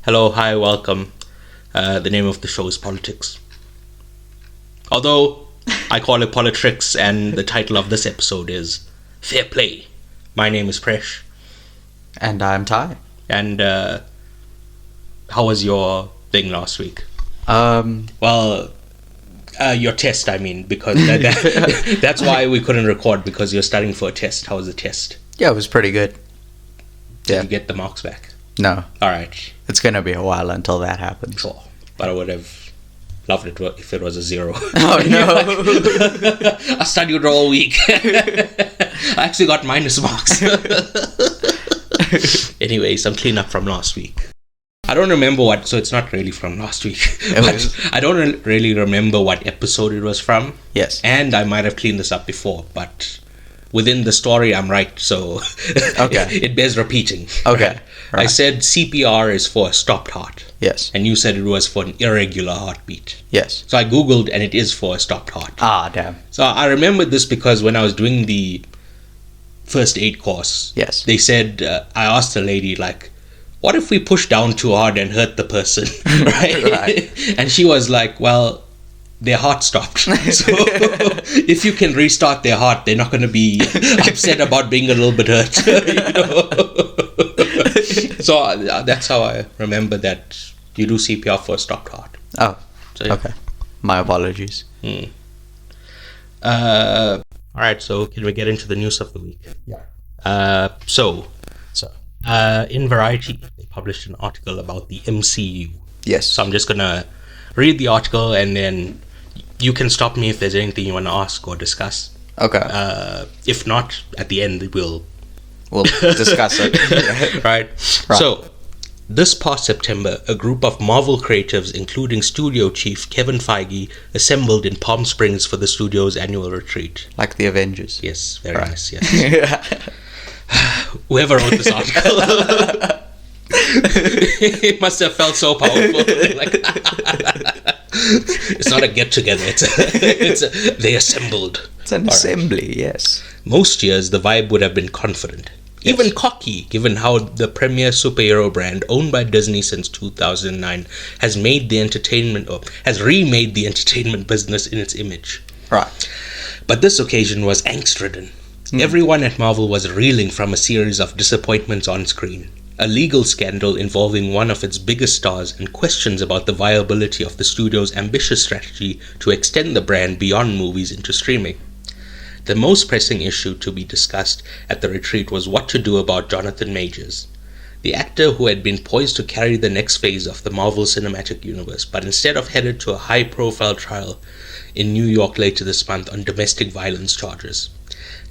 Hello, hi, welcome. The name of the show is Politics. Although I call it Politrix, and the title of this episode is Fair Play. My name is Presh. And I'm Ty. And how was your thing last week? Your test, I mean, because that's why we couldn't record, because you're studying for a test. How was the test? Yeah, it was pretty good. Did you get the marks back? No. All right. It's going to be a while until that happens. Sure. But I would have loved it if it was a 0. Oh, no. I studied all week. I actually got minus marks. Anyway, some cleanup from last week. I don't remember so it's not really from last week. I don't really remember what episode it was from. Yes. And I might have cleaned this up before, but within the story, I'm right, so okay. It bears repeating. Okay. Right. I said CPR is for a stopped heart. Yes. And you said it was for an irregular heartbeat. Yes. So I Googled, and it is for a stopped heart. Ah, damn. So I remembered this because when I was doing the first aid course, yes, they said, I asked the lady, like, what if we push down too hard and hurt the person? Right? And she was like, well, their heart stopped. So if you can restart their heart, they're not going to be upset about being a little bit hurt. You know? So that's how I remember that you do CPR for a stopped heart. Oh, so, yeah. Okay. My apologies. All right, so can we get into the news of the week? Yeah. So in Variety, they published an article about the MCU. Yes. So I'm just going to read the article, and then you can stop me if there's anything you want to ask or discuss. Okay. If not, at the end, we'll discuss it. Right. So, this past September, a group of Marvel creatives, including studio chief Kevin Feige, assembled in Palm Springs for the studio's annual retreat. Like the Avengers. Yes, very nice, yes. Whoever wrote this article, it must have felt so powerful. It's not a get-together, they assembled. It's an assembly, yes. Most years, the vibe would have been confident. Yes. Even cocky, given how the premier superhero brand, owned by Disney since 2009, has remade the entertainment business in its image. Right. But this occasion was angst-ridden. Everyone at Marvel was reeling from a series of disappointments on screen, a legal scandal involving one of its biggest stars, and questions about the viability of the studio's ambitious strategy to extend the brand beyond movies into streaming. The most pressing issue to be discussed at the retreat was what to do about Jonathan Majors, the actor who had been poised to carry the next phase of the Marvel Cinematic Universe, but instead of headed to a high-profile trial in New York later this month on domestic violence charges.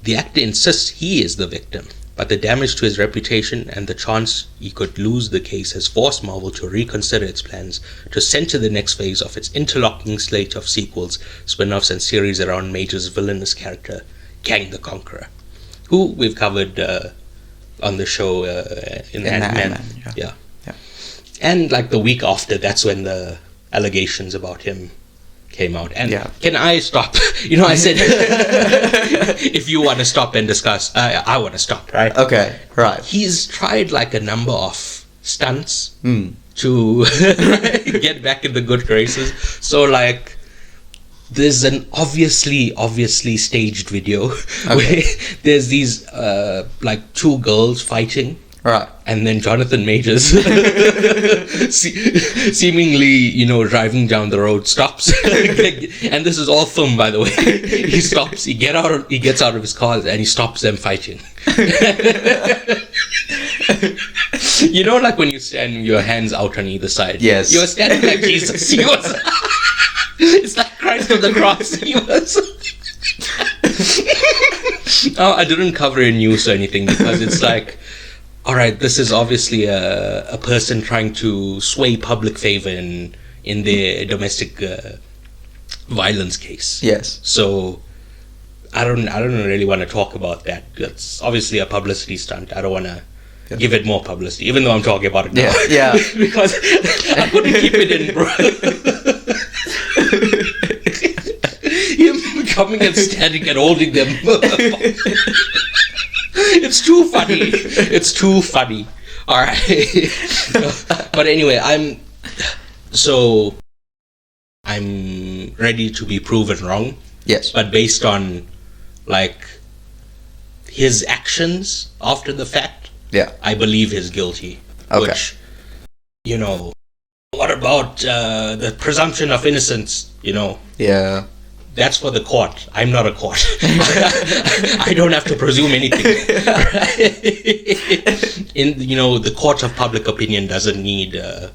The actor insists he is the victim, but the damage to his reputation and the chance he could lose the case has forced Marvel to reconsider its plans to center the next phase of its interlocking slate of sequels, spin-offs, and series around Major's villainous character, Kang the Conqueror, who we've covered on the show in Ant-Man. Yeah. And like the week after, that's when the allegations about him came out. And can I stop? I said, if you want to stop and discuss, I want to stop, right? Okay, right. He's tried like a number of stunts to get back in the good graces. So like, there's an obviously staged video where there's these like two girls fighting. Right. And then Jonathan Majors, seemingly, driving down the road, stops. And this is all filmed, by the way. He stops, he gets out of his car, and he stops them fighting. Like when you stand your hands out on either side. Yes. You're standing like Jesus. He was. It's like Christ on the cross. He was. I didn't cover in news or anything, because it's like, all right, this is obviously a person trying to sway public favor in their domestic violence case. Yes. So I don't really want to talk about that. It's obviously a publicity stunt. I don't want to give it more publicity, even though I'm talking about it now. Yeah. Because I couldn't keep it in, bro. Him coming and standing and holding them. It's too funny. All right. But anyway, I'm ready to be proven wrong. Yes. But based on like his actions after the fact, Yeah. I believe he's guilty. Okay. Which, what about the presumption of innocence? Yeah. That's for the court. I'm not a court. I don't have to presume anything. The court of public opinion doesn't need, the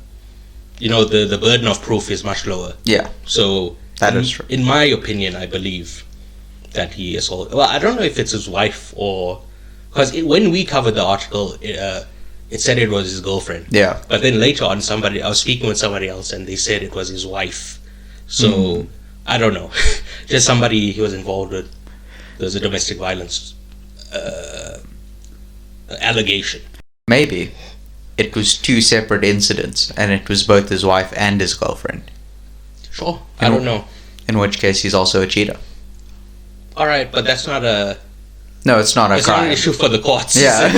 burden of proof is much lower. Yeah. So That is true. In my opinion, I believe that he assaulted. Well, I don't know if it's his wife or because when we covered the article, it said it was his girlfriend. Yeah. But then later on, I was speaking with somebody else, and they said it was his wife. So I don't know. Just somebody he was involved with. There's a domestic violence allegation. Maybe it was two separate incidents, and it was both his wife and his girlfriend. Sure. I don't know. In which case, he's also a cheater. All right, but that's not a. No, it's not a It's crime. not an issue for the courts. Yeah.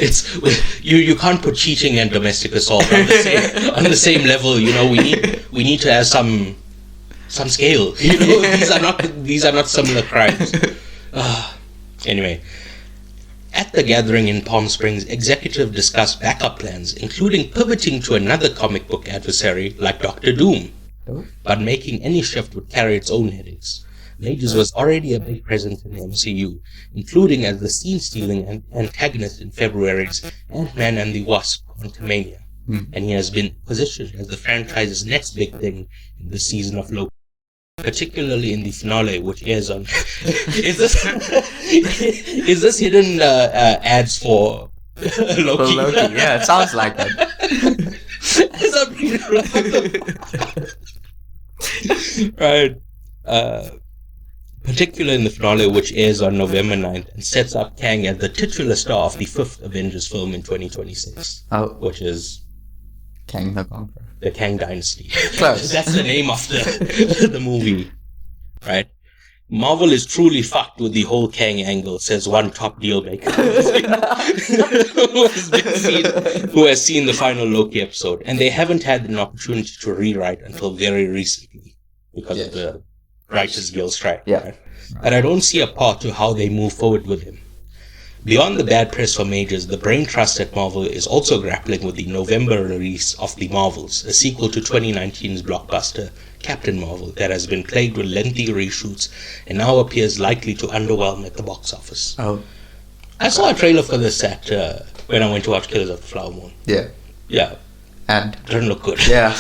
It's you can't put cheating and domestic assault on the same level. We need to have some scale. These are not similar crimes. Anyway, at the gathering in Palm Springs, executives discussed backup plans, including pivoting to another comic book adversary like Doctor Doom. But making any shift would carry its own headaches. Majors was already a big presence in the MCU, including as the scene-stealing antagonist in February's Ant-Man and the Wasp: Quantumania, and he has been positioned as the franchise's next big thing in the season of Loki, particularly in the finale, which airs on. Is this hidden ads for Loki? For Loki, yeah, it sounds like that. Right. Particularly in the finale, which airs on November 9th and sets up Kang as the titular star of the 5th Avengers film in 2026, which is Kang the Conqueror. the Kang Dynasty. Close. That's the name of the movie, right? Marvel is truly fucked with the whole Kang angle, says one top deal maker who has seen the final Loki episode, and they haven't had an opportunity to rewrite until very recently because of the Writers Guild strike. Yeah. Right? And I don't see a path to how they move forward with him. Beyond the bad press for Majors, the brain trust at Marvel is also grappling with the November release of The Marvels, a sequel to 2019's blockbuster Captain Marvel that has been plagued with lengthy reshoots and now appears likely to underwhelm at the box office. I saw a trailer for this when I went to watch Killers of the Flower Moon. Yeah. Yeah. And Didn't look good. yeah.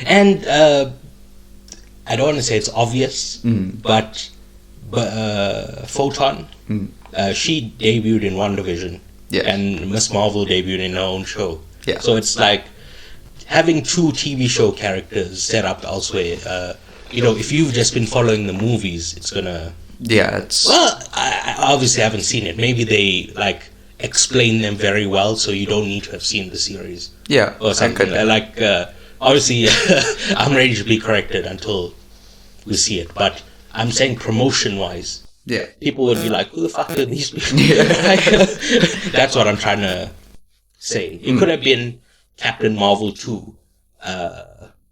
And I don't want to say it's obvious, but Photon, she debuted in WandaVision, and Miss Marvel debuted in her own show. Yeah. So it's like having two TV show characters set up elsewhere. If you've just been following the movies, it's gonna. Yeah, it's. Well, I obviously haven't seen it. Maybe they explain them very well, so you don't need to have seen the series. Yeah. Or something obviously, I'm ready to be corrected until we see it. But I'm saying promotion-wise, people would be like, "Who the fuck are these people?" That's what I'm trying to say. It could have been Captain Marvel 2.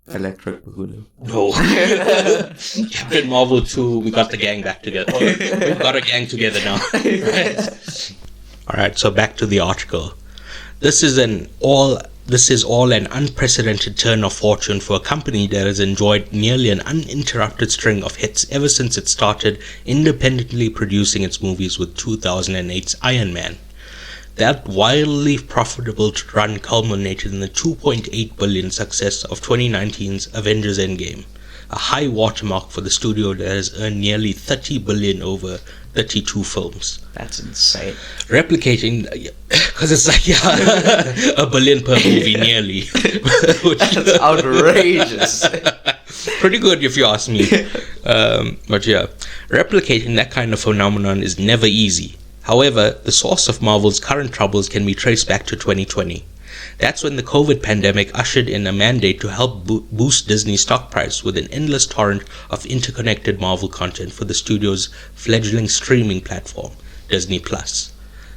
Electric Boogaloo. No. Captain Marvel 2, we got the gang back together. We've got a gang together now. Right? Alright, so back to the article. This is all an unprecedented turn of fortune for a company that has enjoyed nearly an uninterrupted string of hits ever since it started independently producing its movies with 2008's Iron Man. That wildly profitable run culminated in the $2.8 billion success of 2019's Avengers Endgame, a high watermark for the studio that has earned nearly $30 billion over 32 films. That's insane. Replicating, because it's $1 billion per movie nearly. That's outrageous. Pretty good if you ask me. But yeah, replicating that kind of phenomenon is never easy. However, the source of Marvel's current troubles can be traced back to 2020. That's when the COVID pandemic ushered in a mandate to help boost Disney's stock price with an endless torrent of interconnected Marvel content for the studio's fledgling streaming platform, Disney+.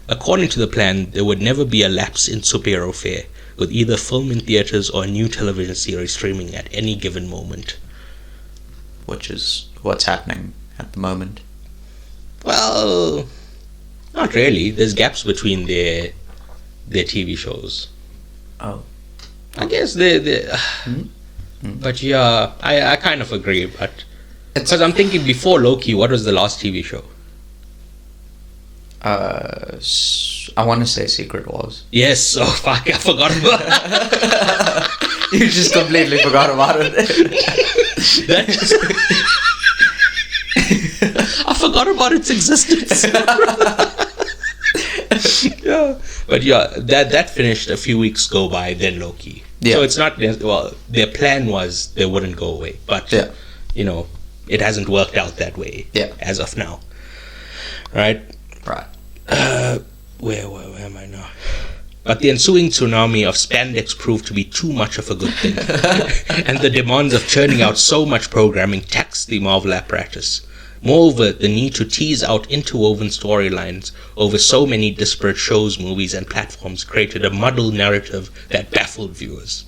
According to the plan, there would never be a lapse in superhero fare, with either film in theaters or a new television series streaming at any given moment. Which is what's happening at the moment. Well, not really. There's gaps between their TV shows. Oh. I guess but yeah, I kind of agree. But because I'm thinking before Loki, what was the last TV show? I want to say Secret Wars. Yes. Oh fuck! I forgot about that. You just completely forgot about it. I forgot about its existence. Yeah, but yeah, that finished a few weeks go by. Then Loki. Yeah. So it's not well. Their plan was they wouldn't go away, but you know, it hasn't worked out that way. Yeah. As of now. Right. Right. Where am I now? But the ensuing tsunami of spandex proved to be too much of a good thing, and the demands of churning out so much programming taxed the Marvel apparatus. Moreover, the need to tease out interwoven storylines over so many disparate shows, movies, and platforms created a muddled narrative that baffled viewers.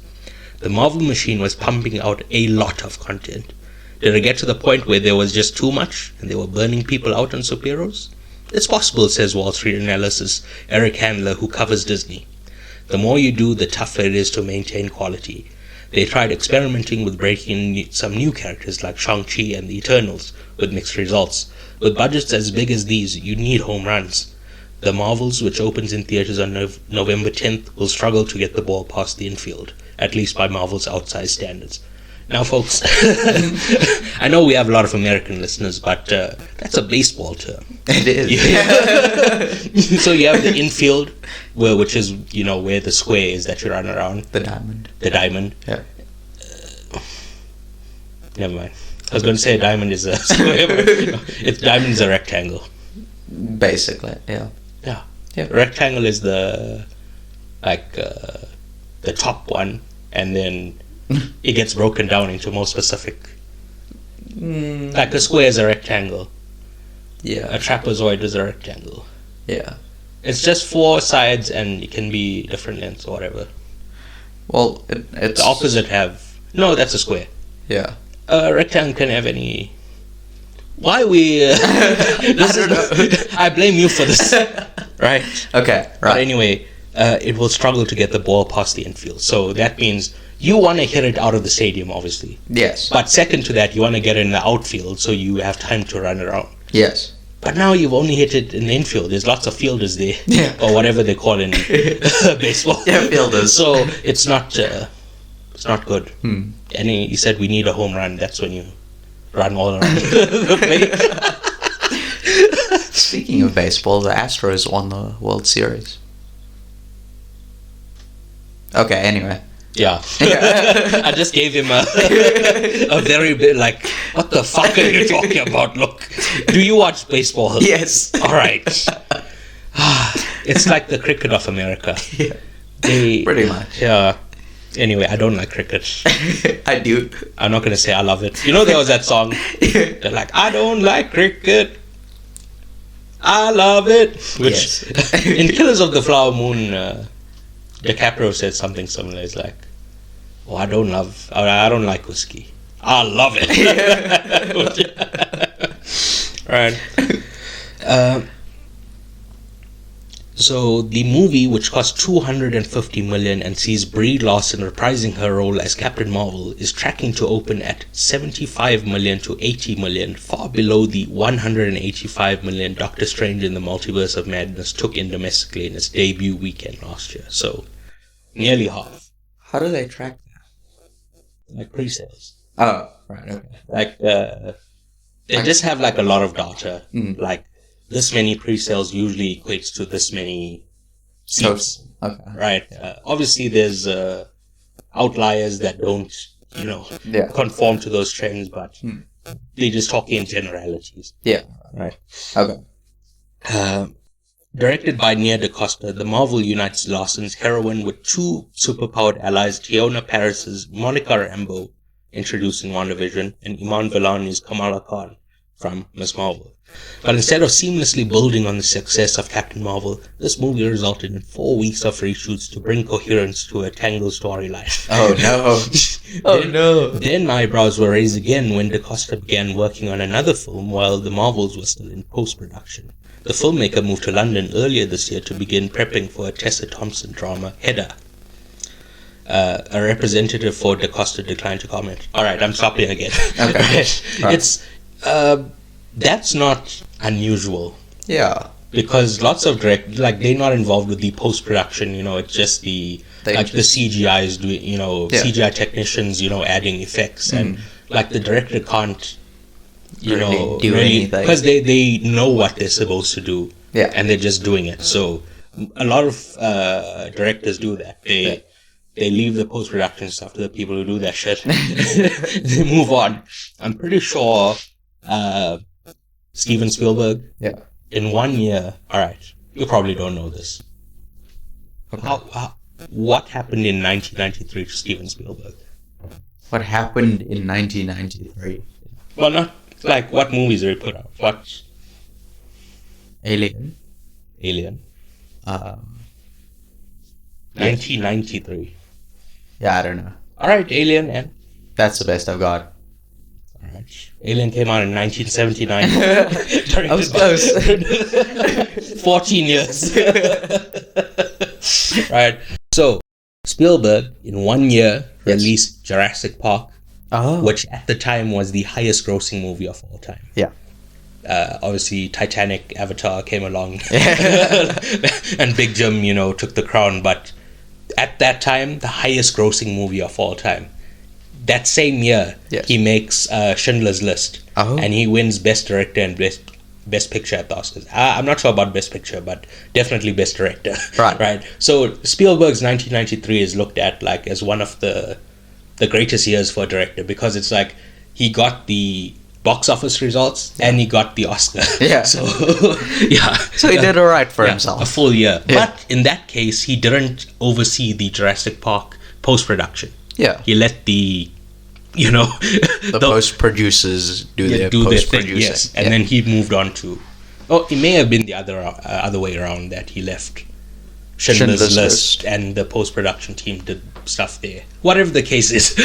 The Marvel machine was pumping out a lot of content. Did it get to the point where there was just too much, and they were burning people out on superheroes? It's possible, says Wall Street analyst Eric Handler, who covers Disney. The more you do, the tougher it is to maintain quality. They tried experimenting with breaking in some new characters like Shang-Chi and the Eternals, with mixed results. With budgets as big as these, you need home runs. The Marvels, which opens in theaters on November 10th, will struggle to get the ball past the infield, at least by Marvel's outsized standards. Now, folks, I know we have a lot of American listeners, but that's a baseball term. It is. So you have the infield, which is, you know, where the square is that you run around. The diamond. The diamond. Yeah. Never mind. I was going to say a diamond is a square, but diamond's a rectangle. Basically, yeah. Yeah. Yeah. Rectangle is the top one, and then it gets broken down into more specific. Like a square is a rectangle. Yeah. A trapezoid is a rectangle. Yeah. It's just four sides, and it can be different lengths or whatever. Well, it's the opposite have... No, that's a square. Yeah. A rectangle can have any... Why we... I blame you for this. Right? Okay, right. But anyway, it will struggle to get the ball past the infield. So that means you want to hit it out of the stadium, obviously. Yes. But second to that, you want to get it in the outfield so you have time to run around. Yes. But now you've only hit it in the infield. There's lots of fielders there. Yeah. Or whatever they call in baseball. Yeah, fielders. So it's not good. Hmm. And he said we need a home run. That's when you run all around the plate. Speaking of baseball, the Astros won the World Series. Okay, anyway. Yeah. I just gave him a very bit like, what the fuck are you talking about? Look, do you watch baseball? Yes. All right. It's like the cricket of America. Yeah. Pretty much. Yeah. Anyway, I don't like cricket. I do. I'm not going to say I love it. You know there was that song? They're like, I don't like cricket. I love it. Which, Yes. in Killers of the Flower Moon, DiCaprio said something similar. It's like, oh, I don't like whiskey. I love it. Right. So the movie, which cost $250 million and sees Brie Larson reprising her role as Captain Marvel, is tracking to open at $75 million to $80 million, far below the $185 million Doctor Strange in the Multiverse of Madness took in domestically in its debut weekend last year. So, nearly half. How do they track that? Like pre-sales. Oh, right, okay. Like, they just have like a lot of data. Like, this many pre-sales usually equates to this many seats. Okay. Right. Obviously, there's outliers that don't, conform to those trends, but they just talk in generalities. Yeah. Right. Okay. Directed by Nia DaCosta, the Marvel unites Larson's heroine with two superpowered allies, Tiona Paris's Monica Rambeau, introduced in WandaVision, and Iman Vellani's Kamala Khan, from Ms. Marvel. But instead of seamlessly building on the success of Captain Marvel, this movie resulted in 4 weeks of reshoots to bring coherence to a tangled storyline. Oh no. Then eyebrows were raised again when DaCosta began working on another film while the Marvels were still in post-production. The filmmaker moved to London earlier this year to begin prepping for a Tessa Thompson drama, Hedda. A representative for DaCosta declined to comment. Alright, I'm stopping again. Okay. It's, that's not unusual. Yeah. Because lots of they're not involved with the post-production, it's just the CGIs doing, CGI technicians, adding effects. And, the director can't, do anything. Because they know what they're supposed to do. Yeah. And they're just doing it. So, a lot of directors do that. They leave the post-production stuff to the people who do that shit. They move on. I'm pretty sure Steven Spielberg, in 1 year... Alright, you probably don't know this. Okay. What happened in 1993 to Steven Spielberg? What happened in 1993? Well, not... what movies did he put out? What? Alien. 1993. Yeah, I don't know. Alright, Alien and... That's the best I've got. Alright. Alien came out in 1979. I was close. 14 years. Right. So, Spielberg, in 1 year, released Jurassic Park, which at the time was the highest grossing movie of all time. Yeah. Obviously, Titanic, Avatar came along. And Big Jim, took the crown. But at that time, the highest grossing movie of all time. That same year, he makes Schindler's List. And he wins Best Director and Best Picture at the Oscars. I'm not sure about Best Picture, but definitely Best Director. Right. So Spielberg's 1993 is looked at as one of the greatest years for a director, because it's he got the box office results and he got the Oscar. Yeah. So So he did alright for himself. A full year. Yeah. But in that case, he didn't oversee the Jurassic Park post-production. Yeah. He let the the post-producers do their post-producing. Yes. And then he moved on to... Oh, it may have been the other way around, that he left Schindler's List and the post-production team did stuff there. Whatever the case is.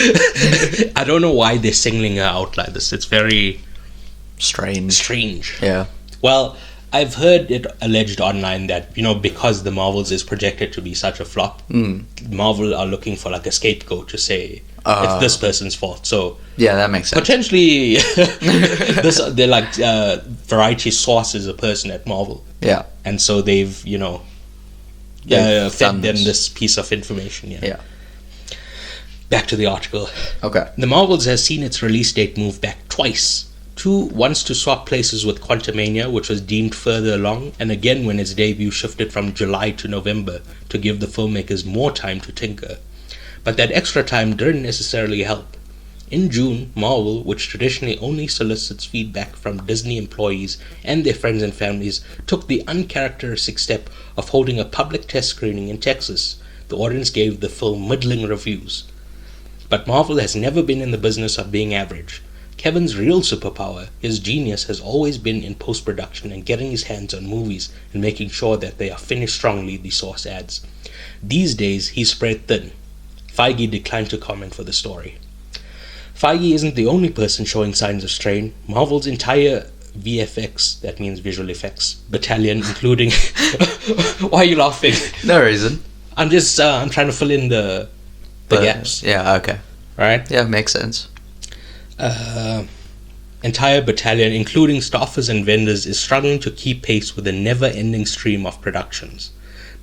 I don't know why they're singling her out like this. It's very... Strange. Yeah. Well, I've heard it alleged online that, because the Marvels is projected to be such a flop, Marvel are looking for a scapegoat to say it's this person's fault. So yeah, that makes sense. Potentially, they're Variety Source is a person at Marvel. Yeah. And so they've, fed them this piece of information. Yeah. Back to the article. Okay. The Marvels has seen its release date move back twice. Once to swap places with Quantumania, which was deemed further along, and again when its debut shifted from July to November to give the filmmakers more time to tinker. But that extra time didn't necessarily help. In June, Marvel, which traditionally only solicits feedback from Disney employees and their friends and families, took the uncharacteristic step of holding a public test screening in Texas. The audience gave the film middling reviews. But Marvel has never been in the business of being average. Kevin's real superpower, his genius, has always been in post-production and getting his hands on movies and making sure that they are finished strongly, the source adds. These days, he's spread thin. Feige declined to comment for the story. Feige isn't the only person showing signs of strain. Marvel's entire VFX, that means visual effects, battalion, including... Why are you laughing? No reason. I'm just, I'm trying to fill in the gaps. Yeah, okay. Right? Yeah, makes sense. Entire battalion, including staffers and vendors, is struggling to keep pace with the never-ending stream of productions.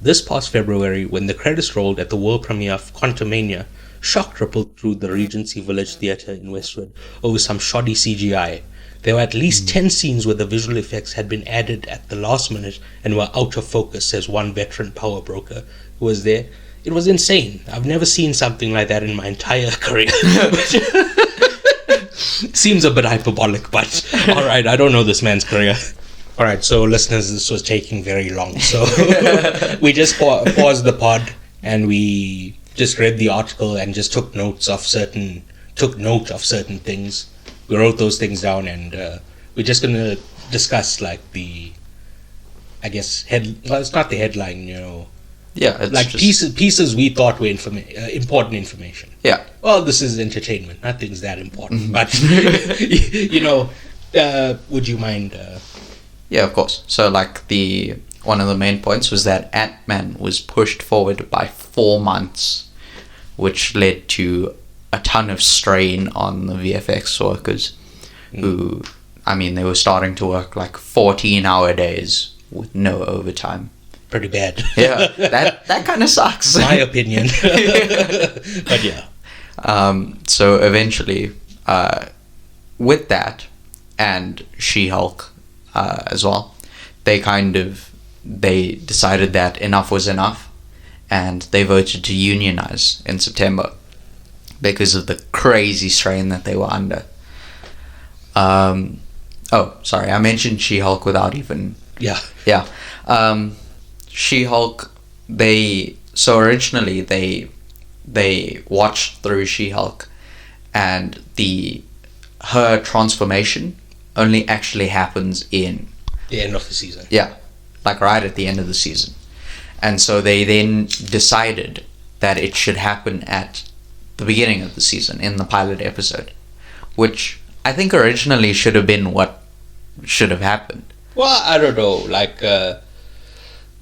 This past February, when the credits rolled at the world premiere of Quantumania, shock rippled through the Regency Village Theatre in Westwood over some shoddy CGI. There were at least 10 scenes where the visual effects had been added at the last minute and were out of focus, says one veteran power broker who was there. It was insane. I've never seen something like that in my entire career. Seems a bit hyperbolic, but alright, I don't know this man's career. Alright, so listeners, this was taking very long. So we just paused the pod and we just read the article and just took note of certain things. We wrote those things down and we're just gonna discuss like the, I guess well, it's not the headline, Yeah, it's like just, pieces we thought were important information. Yeah. Well, this is entertainment. Nothing's that important, but would you mind? Yeah, of course. So, like, one of the main points was that Ant-Man was pushed forward by 4 months, which led to a ton of strain on the VFX workers, who, I mean, they were starting to work like 14-hour days with no overtime. Pretty bad. Yeah, that kind of sucks. My opinion. But yeah. So eventually, with that, and She-Hulk as well, they decided that enough was enough, and they voted to unionize in September because of the crazy strain that they were under. Oh, sorry, I mentioned She-Hulk without even... Yeah. Yeah. She-Hulk, originally they watched through She-Hulk, and her transformation only actually happens in the end of the season. Yeah, like right at the end of the season. And so they then decided that it should happen at the beginning of the season, in the pilot episode, which I think originally should have been what should have happened. Well, I don't know, like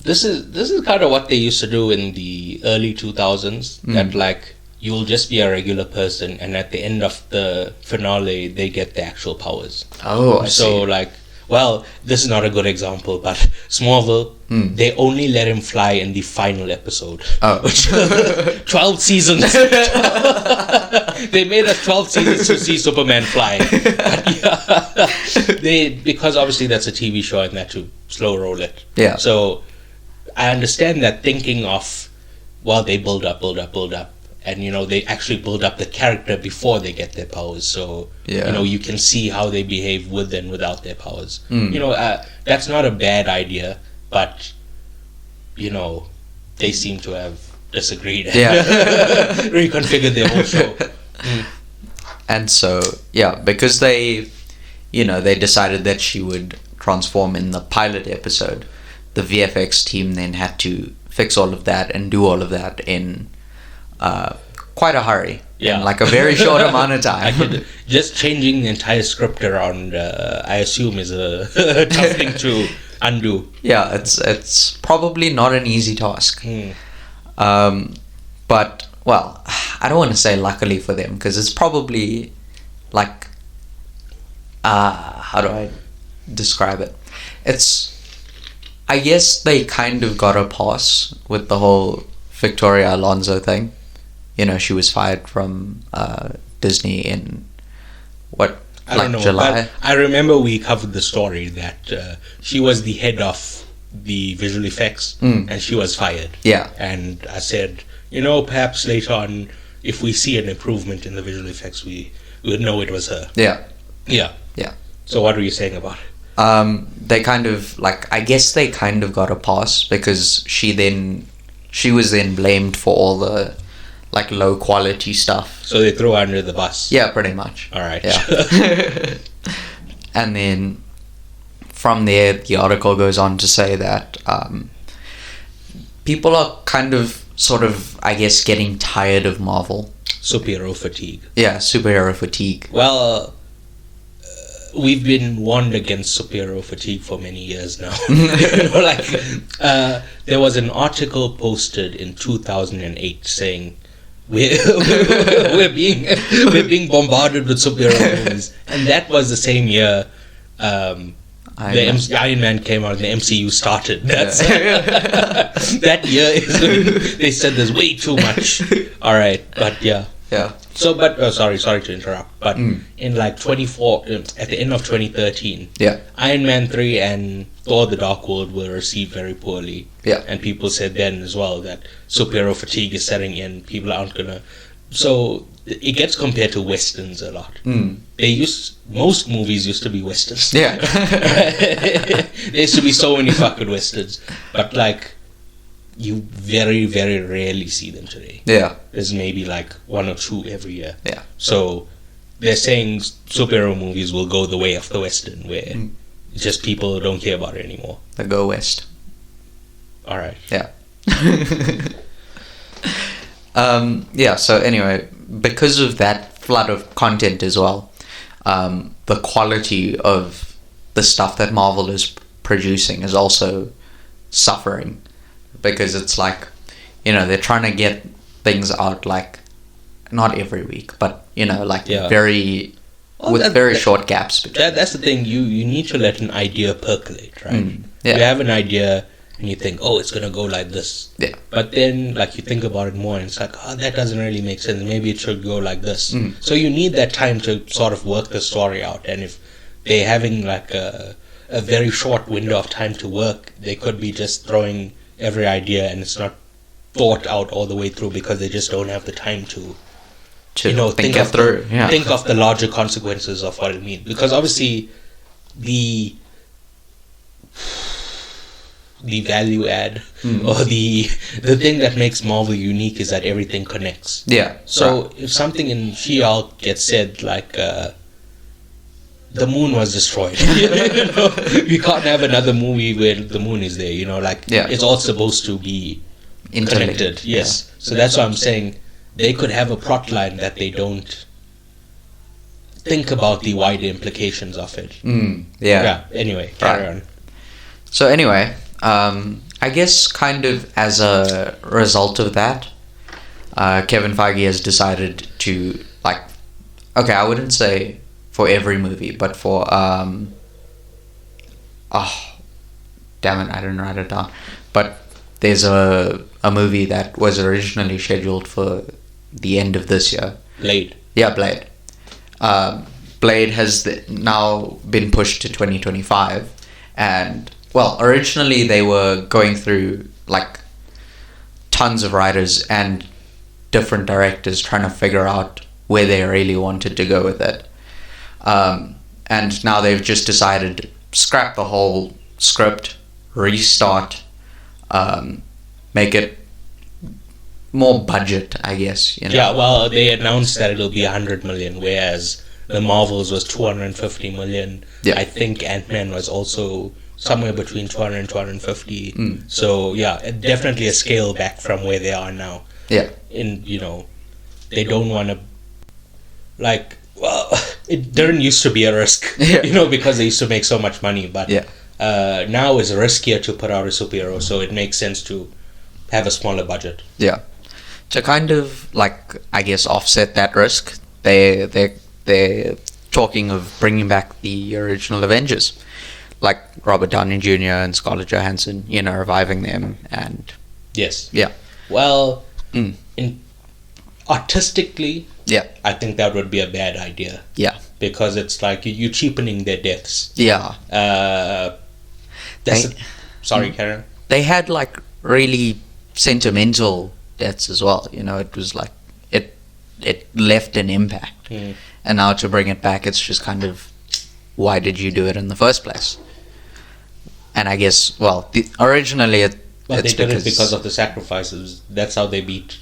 this is kind of what they used to do in the early 2000s, that like you'll just be a regular person, and at the end of the finale they get the actual powers. Oh, I see. So like, well, this is not a good example, but Smallville, they only let him fly in the final episode. Oh. 12 seasons. They made us 12 seasons to see Superman fly. But yeah, because obviously that's a TV show and they had to slow roll it. Yeah. So I understand that thinking of, well, they build up, and they actually build up the character before they get their powers. So you can see how they behave with and without their powers. That's not a bad idea, but they seem to have disagreed. Yeah. Reconfigured their whole show. And so because they decided that she would transform in the pilot episode, the VFX team then had to fix all of that and do all of that in quite a hurry. Yeah. In like a very short amount of time. Just changing the entire script around, I assume, is a tough thing to undo. Yeah, it's probably not an easy task. But, well, I don't want to say luckily for them, because it's probably like, how do I describe it? I guess they kind of got a pass with the whole Victoria Alonso thing. She was fired from Disney in I don't know, July. but I remember we covered the story that she was the head of the visual effects, and she was fired. Yeah. And I said, perhaps later on, if we see an improvement in the visual effects, we would know it was her. Yeah. Yeah. Yeah. So what were you saying about it? They kind of I guess they kind of got a pass because she was then blamed for all the low quality stuff. So they threw her under the bus. Yeah, pretty much. All right. Yeah. And then from there, the article goes on to say that people are kind of sort of, I guess, getting tired of Marvel. Superhero fatigue. Yeah, superhero fatigue. Well, we've been warned against superhero fatigue for many years now. There was an article posted in 2008 saying we're being bombarded with superhero movies, and that was the same year Iron Man came out and the MCU started. That year is when they said there's way too much. All right, but yeah. So, but sorry to interrupt. But in at the end of 2013, Iron Man 3 and Thor: The Dark World were received very poorly. Yeah. And people said then as well that superhero fatigue is setting in. People aren't gonna. So it gets compared to westerns a lot. Most movies used to be westerns. Yeah. There used to be so many fucking westerns, but you very, very rarely see them today. Yeah. There's maybe 1 or 2 every year. Yeah. So they're saying superhero movies will go the way of the Western, where just people don't care about it anymore. They go West. All right. Yeah. Yeah, so anyway, because of that flood of content as well, the quality of the stuff that Marvel is producing is also suffering, because it's like, you know, they're trying to get things out like not every week, but you know, like very short gaps between. That's the thing. You need to let an idea percolate, right? Yeah. You have an idea and you think, oh, it's gonna go like this. Yeah. But then, like, you think about it more, and it's like, oh, that doesn't really make sense. Maybe it should go like this. So you need that time to sort of work the story out. And if they're having like a very short window of time to work, they could be just throwing every idea, and it's not thought out all the way through because they just don't have the time to think of the larger consequences of what it means. Because obviously the value add or the thing that makes Marvel unique is that everything connects. Yeah. So if something in She-Hulk gets said like the moon was destroyed, we can't have another movie where the moon is there. It's all supposed to be connected. Yes. Yeah. So that's why I'm saying they could have a plot line that they don't think about the wider implications of it. Yeah. Anyway, carry on. So anyway, I guess kind of as a result of that, Kevin Feige has decided to, like, okay, I wouldn't say for every movie, but for damn it, I didn't write it down. But there's a movie that was originally scheduled for the end of this year. Blade. Yeah, Blade. Blade has now been pushed to 2025, and well, originally they were going through like tons of writers and different directors trying to figure out where they really wanted to go with it. And now they've just decided scrap the whole script, restart, make it more budget, I guess. Yeah, well, they announced that it'll be 100 million, whereas the Marvels was 250 million. Yeah. I think Ant-Man was also somewhere between 200 and 250. So yeah, definitely a scale back from where they are now. Yeah. They don't want to, like, well, it didn't used to be a risk, because they used to make so much money, but now it's riskier to put out a superhero, so it makes sense to have a smaller budget. Yeah. To kind of, like, I guess offset that risk, they're talking of bringing back the original Avengers, like Robert Downey Jr. and Scarlett Johansson, reviving them, and yes, yeah. Well, artistically, yeah, I think that would be a bad idea. Yeah, because it's like you're cheapening their deaths. Yeah. Sorry, Karen. They had like really sentimental deaths as well. It was like it left an impact, and now to bring it back, it's just kind of, why did you do it in the first place? And I guess, well, originally they did it because of the sacrifices. That's how they beat.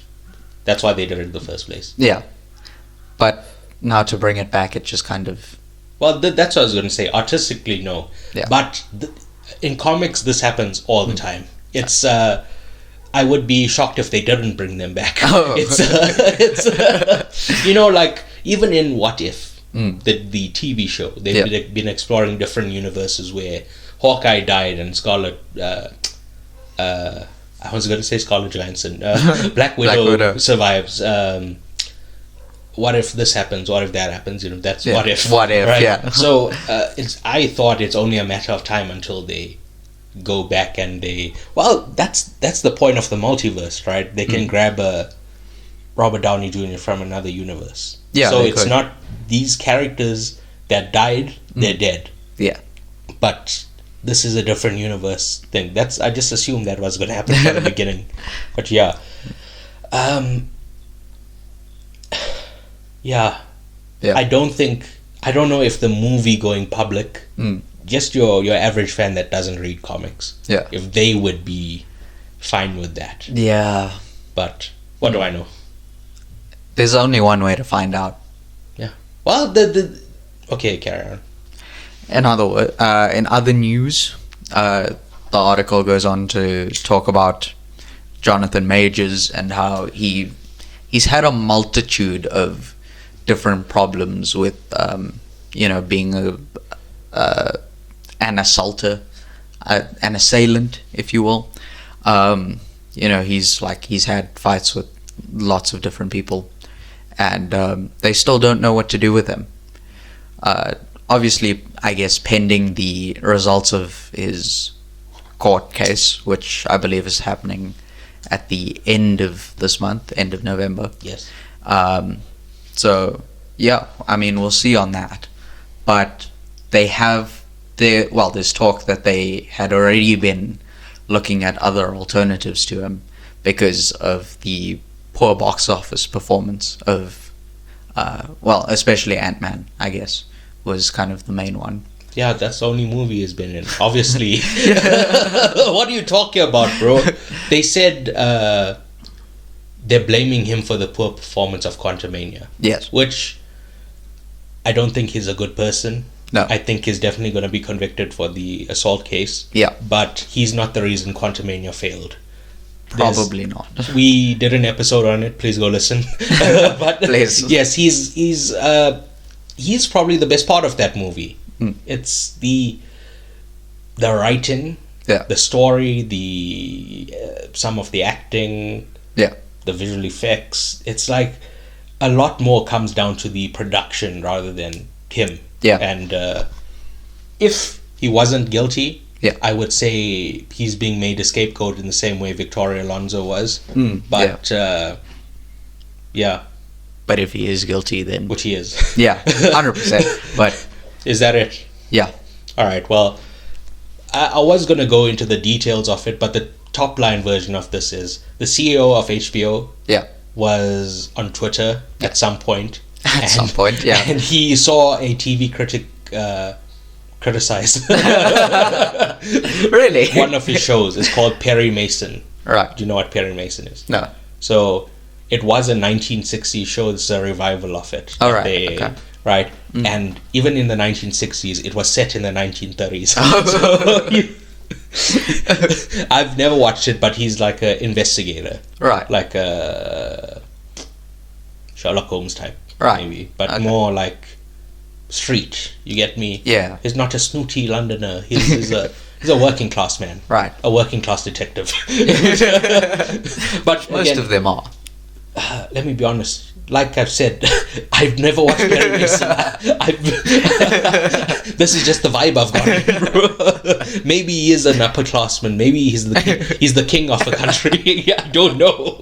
That's why they did it in the first place. Yeah, but now to bring it back, it just kind of. Well, that's what I was going to say. Artistically, no. Yeah. But in comics, this happens all the time. It's. I would be shocked if they didn't bring them back. Oh. It's like even in What If, the TV show, they've been exploring different universes where Hawkeye died and Scarlett. I was going to say Scarlett Johansson. Black Widow survives. What if this happens? What if that happens? That's what if. What if? Right? Yeah. So I thought it's only a matter of time until they go back and that's the point of the multiverse, right? They can grab a Robert Downey Jr. from another universe. Yeah. So it's not these characters that died; they're dead. Yeah. But this is a different universe thing. I just assumed that was going to happen from the beginning. But yeah. Yeah. I don't know if the movie going public, just your average fan that doesn't read comics, if they would be fine with that. Yeah. But what do I know? There's only one way to find out. Yeah. Well, okay, carry on. In other news, the article goes on to talk about Jonathan Majors and how he's had a multitude of different problems with being an assaulter, an assailant, if you will. He's had fights with lots of different people, and they still don't know what to do with him. Obviously, I guess pending the results of his court case, which I believe is happening at the end of this month, end of November. Yes. So yeah, I mean, we'll see on that. But there's talk that they had already been looking at other alternatives to him because of the poor box office performance of, especially Ant-Man, I guess, was kind of the main one. Yeah, that's the only movie he's been in, obviously. What are you talking about, bro? They said they're blaming him for the poor performance of Quantumania. Yes. Which I don't think he's a good person. No. I think he's definitely going to be convicted for the assault case. Yeah. But he's not the reason Quantumania failed. Probably not. We did an episode on it. Please go listen. But Please. Yes, he's probably the best part of that movie. It's the writing, the story, some of the acting, the visual effects. It's like a lot more comes down to the production rather than him. Yeah. And if he wasn't guilty, yeah, I would say he's being made a scapegoat in the same way Victoria Alonso was. But yeah. But if he is guilty, then... Which he is. Yeah, 100%. But... Is that it? Yeah. Alright, well, I was going to go into the details of it, but the top line version of this is the CEO of HBO was on Twitter at some point. At some point, yeah. And he saw a TV critic criticize really one of his shows. It's called Perry Mason. Right. Do you know what Perry Mason is? No. So it was a 1960s show. It's a revival of it. All right. Okay. Right. And even in the 1960s, it was set in the 1930s. So I've never watched it, but he's like an investigator. Right. Like a Sherlock Holmes type. Right. Maybe. But more like street. You get me? Yeah. He's not a snooty Londoner. He's a working class man. Right. A working class detective. But most of them are. Let me be honest. Like I've said, I've never watched Perry Mason. This is just the vibe I've got. Maybe he is an upperclassman. Maybe he's the king of a country. I don't know.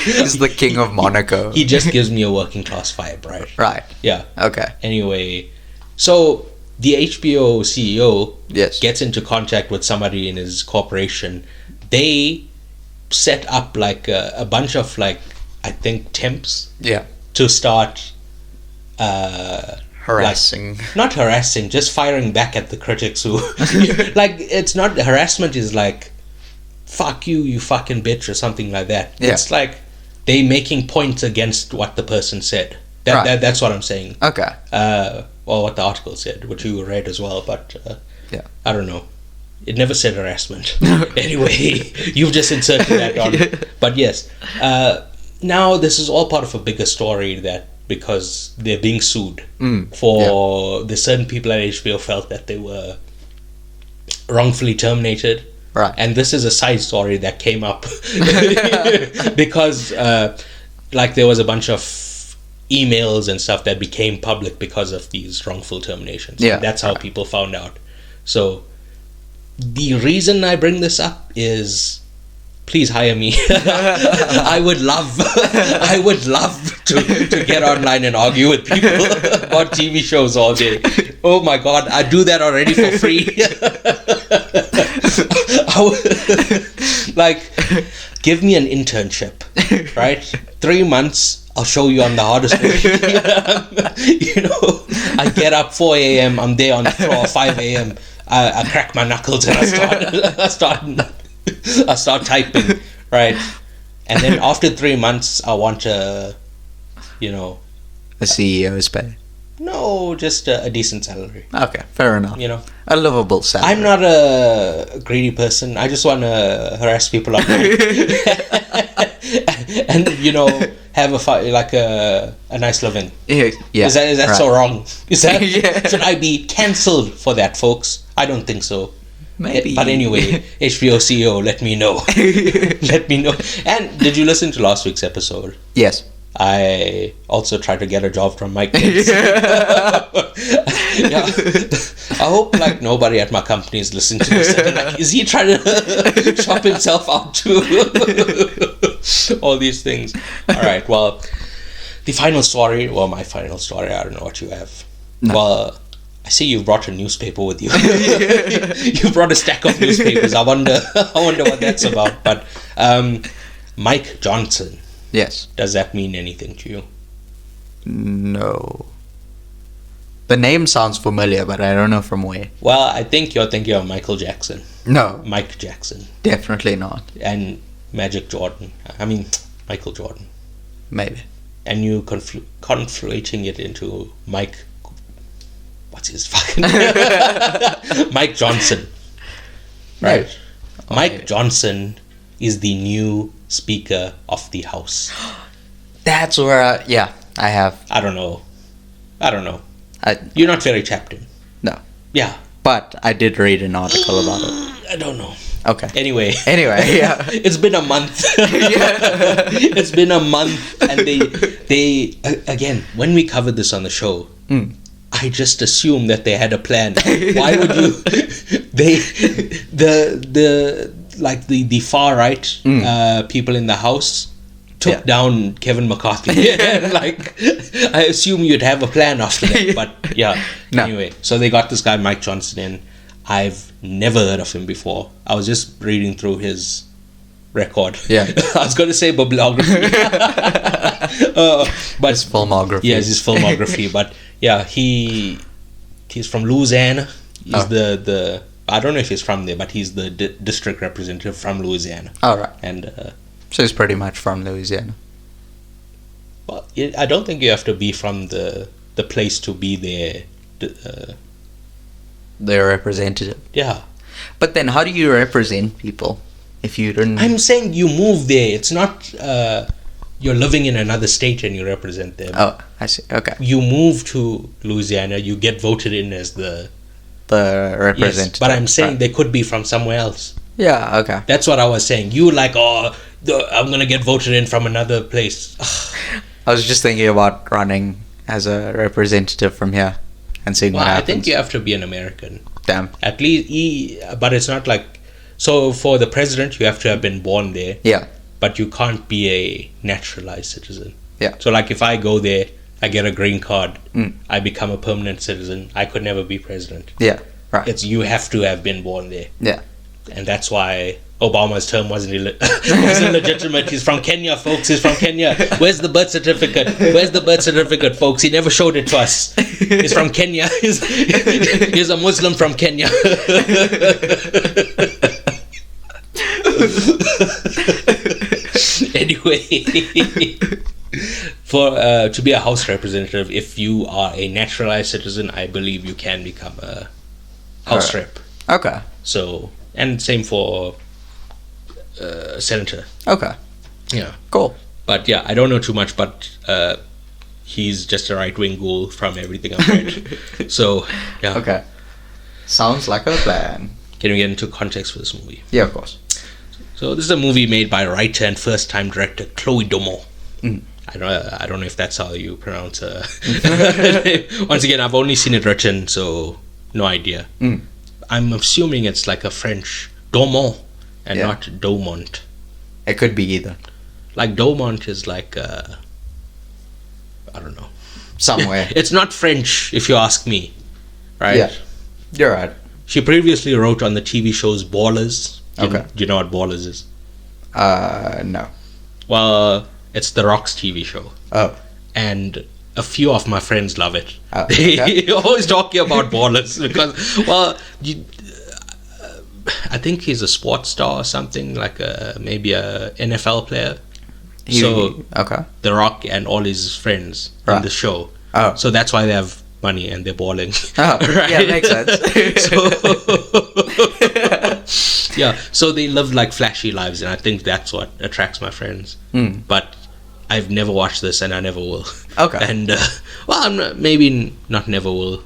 He's the king of Monaco. He just gives me a working class vibe, right? Right. Yeah. Okay. Anyway, so the HBO CEO gets into contact with somebody in his corporation. They set up like a bunch of like, I think, temps to start harassing, not harassing, just firing back at the critics who like, it's not harassment, is like fuck you, you fucking bitch, or something like that. It's like they making points against what the person said. That's what I'm saying. Okay. Well, what the article said, which you read as well, but I don't know. It never said harassment. Anyway, you've just inserted that on. But yes, now this is all part of a bigger story, that because they're being sued for the certain people at HBO felt that they were wrongfully terminated. Right. And this is a side story that came up because like there was a bunch of emails and stuff that became public because of these wrongful terminations. Yeah. And that's how people found out. So the reason I bring this up is, please hire me. I would love to get online and argue with people about TV shows all day. Oh my god, I do that already for free. Like, give me an internship, right? 3 months, I'll show you I'm the hardest way. You know, I get up 4 a.m. I'm there on the floor 5 a.m. I crack my knuckles and I start typing, right? And then after 3 months, I want a, a CEO's pay. No, just a decent salary. Okay, fair enough. You know, A livable salary. I'm not a greedy person. I just want to harass people online, and have a nice living. Yeah. Is that right. so wrong? Is that Yeah. should I be cancelled for that, folks? I don't think so. Maybe. But anyway, HBO CEO, let me know. Let me know. And did you listen to last week's episode? Yes. I also tried to get a job from Mike Pence. Yeah. I hope nobody at my company is listening to this. And, is he trying to shop himself out too? All these things. All right. Well, the final story. Well, my final story. I don't know what you have. No. Well, I see you brought a newspaper with you. You brought a stack of newspapers. I wonder what that's about. But Mike Johnson. Yes. Does that mean anything to you? No. The name sounds familiar, but I don't know from where. Well, I think you're thinking of Michael Jackson. No. Mike Jackson. Definitely not. And Magic Jordan. I mean, Michael Jordan. Maybe. And you conflating it into Mike... What's his fucking... Mike Johnson. Right. Okay. Mike Johnson is the new Speaker of the House. That's where I have. I don't know. I, You're not very tapped in. no. Yeah. But I did read an article about it. I don't know. Okay. Anyway, yeah. it's been a month. It's been a month, and they again, when we covered this on the show, I just assumed that they had a plan. Why would you? The far right people in the House took down Kevin McCarthy. I assume you'd have a plan after that, but yeah. No. Anyway, so they got this guy Mike Johnson in. I've never heard of him before. I was just reading through his record. Yeah. I was going to say bibliography. But His filmography. Yes, his filmography. But yeah, he's from Louisiana. He's the I don't know if he's from there, but he's the district representative from Louisiana. All right. And So he's pretty much from Louisiana. well, I don't think you have to be from the place to be there. Their representative. Yeah. But then how do you represent people if you don't... I'm saying you move there. It's not you're living in another state and you represent them. Oh, I see. Okay. You move to Louisiana, you get voted in as the representative. Yes, but I'm saying Right. they could be from somewhere else. Yeah, okay. That's what I was saying. You I'm gonna get voted in from another place. I was just thinking about running as a representative from here and seeing Well, what I happens. think you have to be an American. Damn. At least, but it's not like... So for the president, you have to have been born there, Yeah. but you can't be a naturalized citizen. Yeah. So like if I go there, I get a green card, Mm. I become a permanent citizen, I could never be president. Yeah. Right. It's you have to have been born there. Yeah. And that's why Obama's term wasn't illegitimate. He's from Kenya, folks. He's from Kenya. Where's the birth certificate? Where's the birth certificate, folks? He never showed it to us. He's from Kenya. He's a Muslim from Kenya. Anyway, for to be a House representative, if you are a naturalized citizen, I believe you can become a House rep. Okay. So, and same for senator. Okay. Yeah. Cool. But yeah, I don't know too much, but he's just a right-wing ghoul from everything I've read. So, yeah. Okay. Sounds like a plan. Can we get into context for this movie? Yeah, of course. So this is a movie made by writer and first-time director Chloe Domo. Mm. I don't know if that's how you pronounce her. Once again, I've only seen it written, so no idea. Mm. I'm assuming it's like a French Domont and Yeah. not Domont. It could be either. Like Domont is like I don't know. Somewhere. It's not French, if you ask me. Right? Yeah. You're right. She previously wrote on the TV shows Ballers. Okay. Do you know what Ballers is? No. Well, it's The Rock's TV show. Oh. And a few of my friends love it. Oh, They okay. always talking about Ballers because, well, I think he's a sports star or something, like maybe a NFL player. So okay. The Rock and all his friends in Right. the show. Oh. So that's why they have money and they're balling. Oh, yeah, makes sense. So they live like flashy lives, and I think that's what attracts my friends. But I've never watched this, and I never will. Okay. And maybe not never will.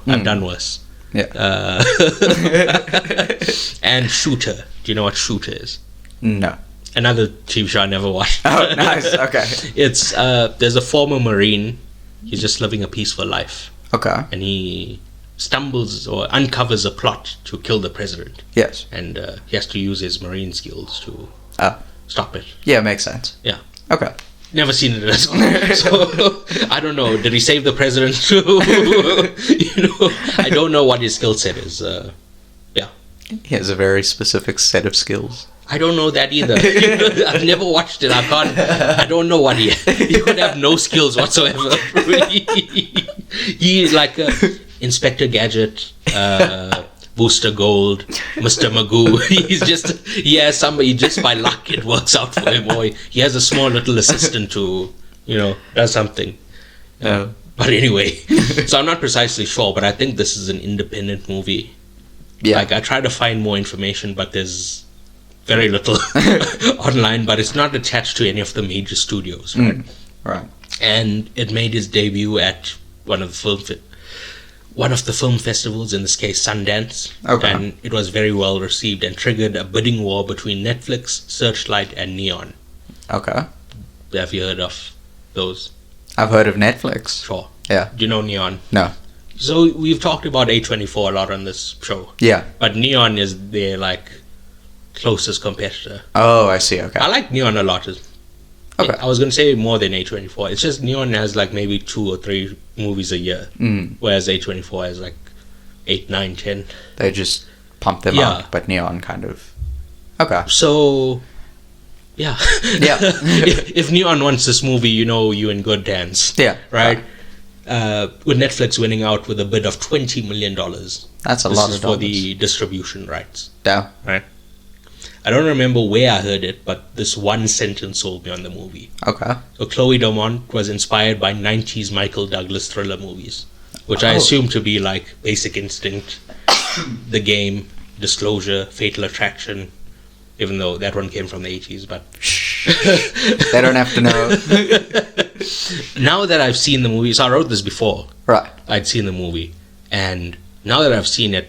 I've done worse. Yeah. And Shooter. Do you know what Shooter is? No. Another TV show I never watched. Oh, nice. Okay. It's there's a former Marine. He's just living a peaceful life, Okay. and he stumbles or uncovers a plot to kill the president, Yes. and he has to use his Marine skills to stop it. Yeah, makes sense. Yeah. Okay. Never seen it as well. So I don't know. Did he save the president too? I don't know what his skill set is. He has a very specific set of skills. I don't know that either. I've never watched it. I don't know what he could have no skills whatsoever. He's like Inspector Gadget, Booster Gold, Mr. Magoo. He has somebody just by luck it works out for him, or he has a small little assistant to, does something. But anyway, so I'm not precisely sure, but I think this is an independent movie. Yeah. Like I try to find more information, but there's very little online, but it's not attached to any of the major studios, right? Right. And it made his debut at one of the film festivals, in this case Sundance. Okay. And it was very well received and triggered a bidding war between Netflix, Searchlight, and Neon. Okay. Have you heard of those? I've heard of Netflix. Sure. Yeah. Do you know Neon? No. So we've talked about A24 a lot on this show. Yeah. But Neon is their closest competitor. Oh, I see. Okay. I like Neon a lot. Okay. I was going to say more than A24. It's just Neon has maybe 2 or 3 movies a year, whereas A24 has 8, 9, 10. They just pump them out, but Neon kind of. Okay. So, yeah. Yeah. if Neon wants this movie, you in good hands. Yeah. Right? With Netflix winning out with a bid of $20 million. That's a lot of dollars. For the distribution rights. Yeah. Right? I don't remember where I heard it, but this one sentence sold me on the movie. Okay. So Chloe Domont was inspired by 90s Michael Douglas thriller movies, which I assume to be Basic Instinct, The Game, Disclosure, Fatal Attraction, even though that one came from the 80s, but... They don't have to know. Now that I've seen the movie, so I wrote this before. Right. I'd seen the movie, and now that I've seen it,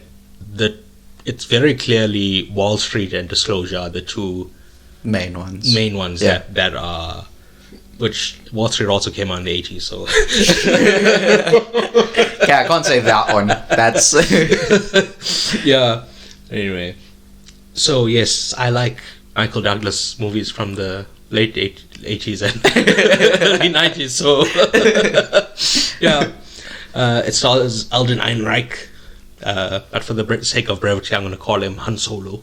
it's very clearly Wall Street and Disclosure are the two main ones. Yeah. that are, which Wall Street also came out in the 80s, so yeah, I can't say that one. That's yeah. Anyway, so yes, I like Michael Douglas movies from the late 80s and early 90s. So yeah, it stars Alden Ehrenreich. But for the sake of brevity, I'm going to call him Han Solo.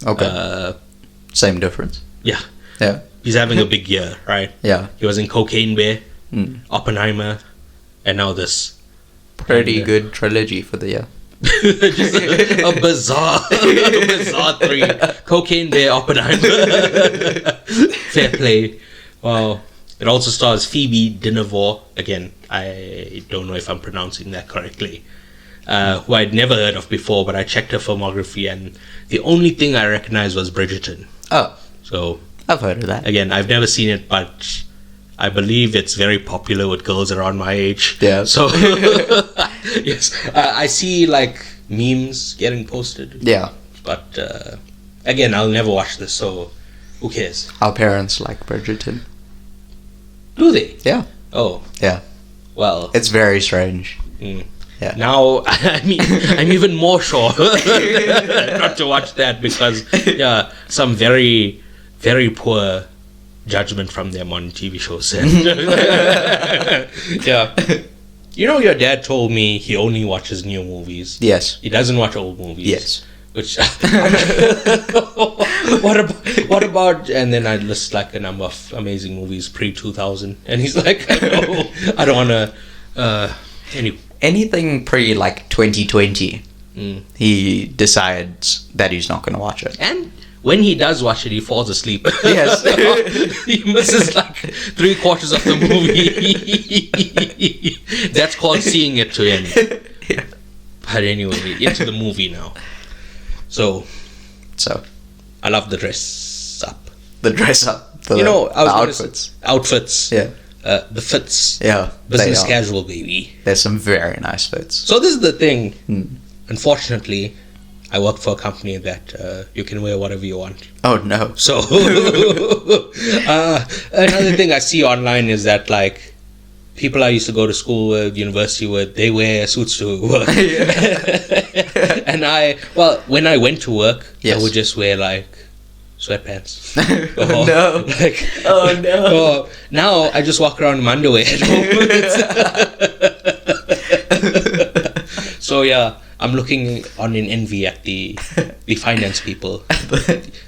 Okay. Same difference. Yeah. Yeah. He's having a big year, right? Yeah. He was in Cocaine Bear, Oppenheimer, and now this. Pretty good trilogy for the year. Just a bizarre 3. Cocaine Bear, Oppenheimer. Fair play. Wow. It also stars Phoebe Dynevor. Again, I don't know if I'm pronouncing that correctly. Who I'd never heard of before, but I checked her filmography, and the only thing I recognized was Bridgerton. Oh. So I've heard of that. Again, I've never seen it, but I believe it's very popular with girls around my age. Yeah. So, yes. I see, memes getting posted. Yeah. But, again, I'll never watch this, so who cares? Our parents like Bridgerton. Do they? Yeah. Oh. Yeah. Well. It's very strange. Yeah. Now, I'm even more sure not to watch that because, some very, very poor judgment from them on TV shows. Yeah. Your dad told me he only watches new movies. Yes. He doesn't watch old movies. Yes. Which, what about, and then I list a number of amazing movies pre-2000, and he's like, no, I don't want to, anything pre 2020, he decides that he's not going to watch it. And when he does watch it, he falls asleep. Yes. He misses 3/4 of the movie. That's called seeing it to end. Yeah. But anyway, into the movie now. So I love the dress up. The dress up. The outfits. Outfits. Yeah. The fits. Yeah. Business casual, baby. There's some very nice fits. So this is the thing. Unfortunately, I work for a company that you can wear whatever you want. Oh no. So another thing I see online is that like people I used to go to school with, university with, they wear suits to work. And when I went to work, I would just wear like sweatpants. No. Oh no. Now I just walk around in my underwear at home. So yeah, I'm looking on in envy at the finance people.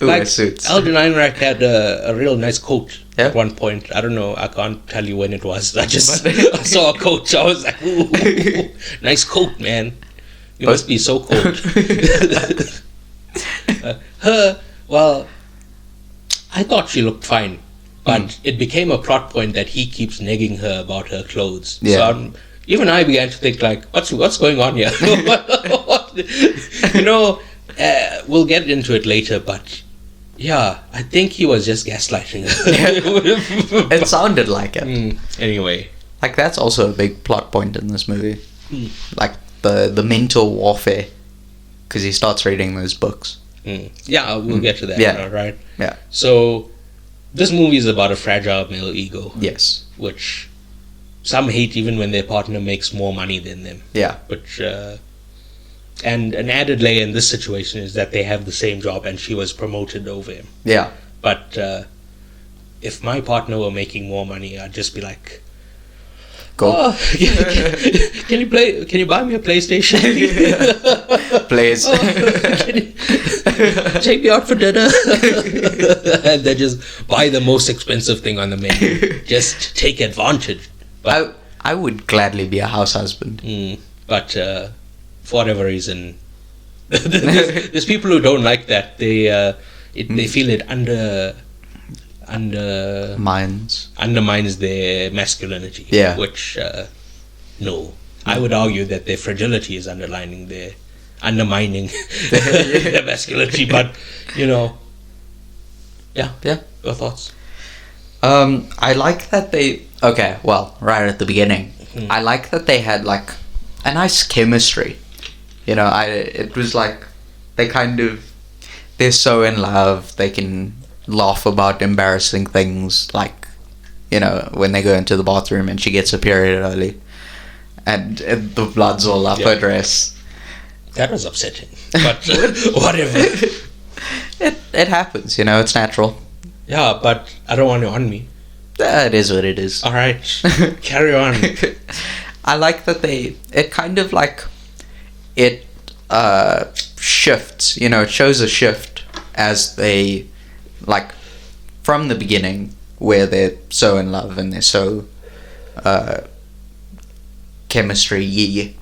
Like suits. Alden Einreich had a real nice coat at one point. I don't know. I can't tell you when it was. I just I saw a coat. I was like, ooh, nice coat, man. You must be so cold. Well, I thought she looked fine. But it became a plot point that he keeps negging her about her clothes. Yeah. So even I began to think like, what's going on here? We'll get into it later, but yeah, I think he was just gaslighting her. It sounded like it. Anyway, like that's also a big plot point in this movie. Like the mental warfare, because he starts reading those books. Yeah, we'll get to that. Yeah. Right. Yeah. So this movie is about a fragile male ego. Yes. Which some hate even when their partner makes more money than them. Yeah. Which and an added layer in this situation is that they have the same job and she was promoted over him. Yeah. But if my partner were making more money, I'd just be like, go. Oh, can you buy me a PlayStation? Please. Can you take me out for dinner? And then just buy the most expensive thing on the menu. Just take advantage. But I would gladly be a house husband. But for whatever reason, there's people who don't like that. They feel it undermines their masculinity. Yeah. Which no, I would argue that their fragility is undermining their masculinity. But yeah. Your thoughts? I like that they. Okay, well, right at the beginning, I like that they had like a nice chemistry. It was like they're so in love. They can laugh about embarrassing things, like when they go into the bathroom and she gets a period early, and the blood's all up her dress. That was upsetting, but whatever. It happens, it's natural. Yeah, but I don't want it on me. It is what it is. All right, carry on. I like that it kind of like it shifts. It shows a shift as they like from the beginning where they're so in love and they're so chemistry.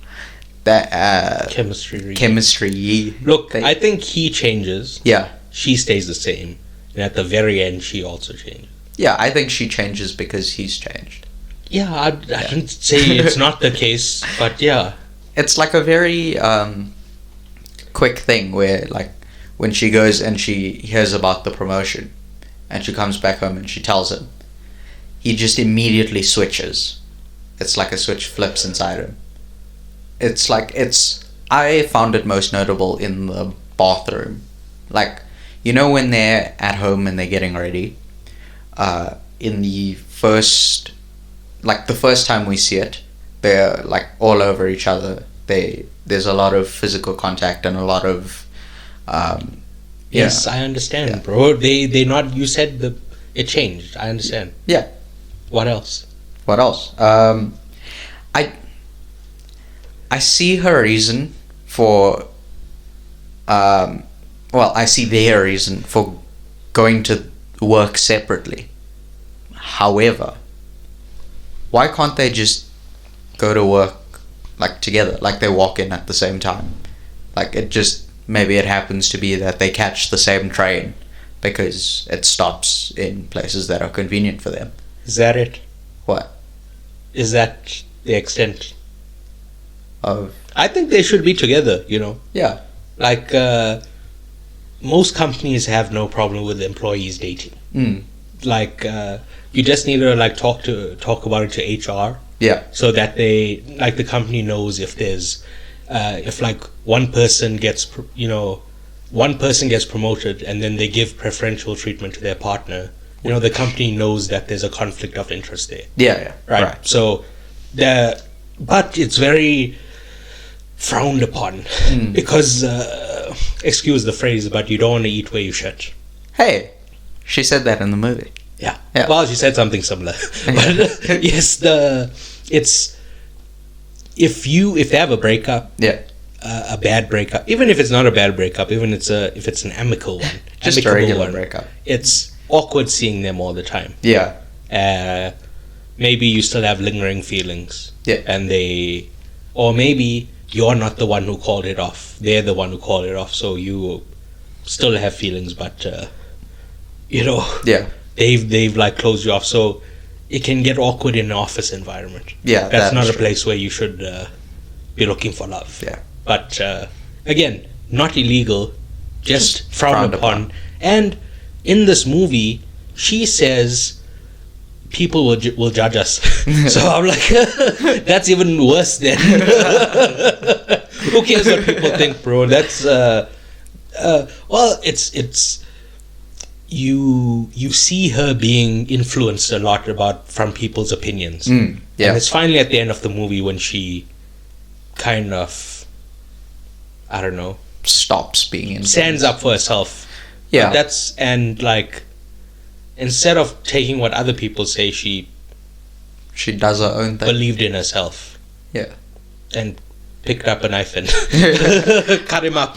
Chemistry. Look, I think he changes. Yeah. She stays the same. And at the very end, she also changes. Yeah, I think she changes because he's changed. Yeah, I didn't say it's not the case, but yeah. It's like a very quick thing where, like, when she goes and she hears about the promotion and she comes back home and she tells him, he just immediately switches. It's like a switch flips inside him. It's like, I found it most notable in the bathroom. Like, when they're at home and they're getting ready, in the first time we see it, they're like all over each other. There's a lot of physical contact and a lot of yes, I understand, bro. They not, you said it changed. I understand. Yeah. What else? I see her reason for I see their reason for going to work separately. However, why can't they just go to work like together, like they walk in at the same time? Like maybe it happens to be that they catch the same train because it stops in places that are convenient for them. Is that it? What? Is that the extent? Of I think they should be together, you know. yeah. Like, most companies have no problem with employees dating. Mm. Like, you just need to like talk about it to HR, Yeah. so that they, like, the company knows if there's if like one person gets promoted and then they give preferential treatment to their partner, you know, the company knows that there's a conflict of interest there. Yeah. Right. So but it's very frowned upon because excuse the phrase, but you don't want to eat where you shit. Hey, she said that in the movie. Yeah. Yeah. Well, she said something similar. But yes, if they have a breakup, Yeah. a bad breakup, even if it's not a bad breakup, even if it's an amicable one, Just a amicable regular one, breakup. it's awkward seeing them all the time. Yeah. Maybe you still have lingering feelings. Yeah. Or maybe you're not the one who called it off. They're the one who called it off, so you still have feelings, but you know, Yeah. they've like closed you off, so it can get awkward in an office environment. Yeah. That's that not is a true. place where you should be looking for love. Yeah. But again, not illegal, just frowned upon. And in this movie, she says people will judge us. So I'm like, that's even worse then. Who cares what people think, bro? That's well, it's you see her being influenced a lot from people's opinions. Yeah. And it's finally at the end of the movie when she kind of, I don't know, Stops being in. stands up for herself. Yeah. But like, instead of taking what other people say, she She does her own thing. believed in herself Yeah. and picked up a knife and cut him up.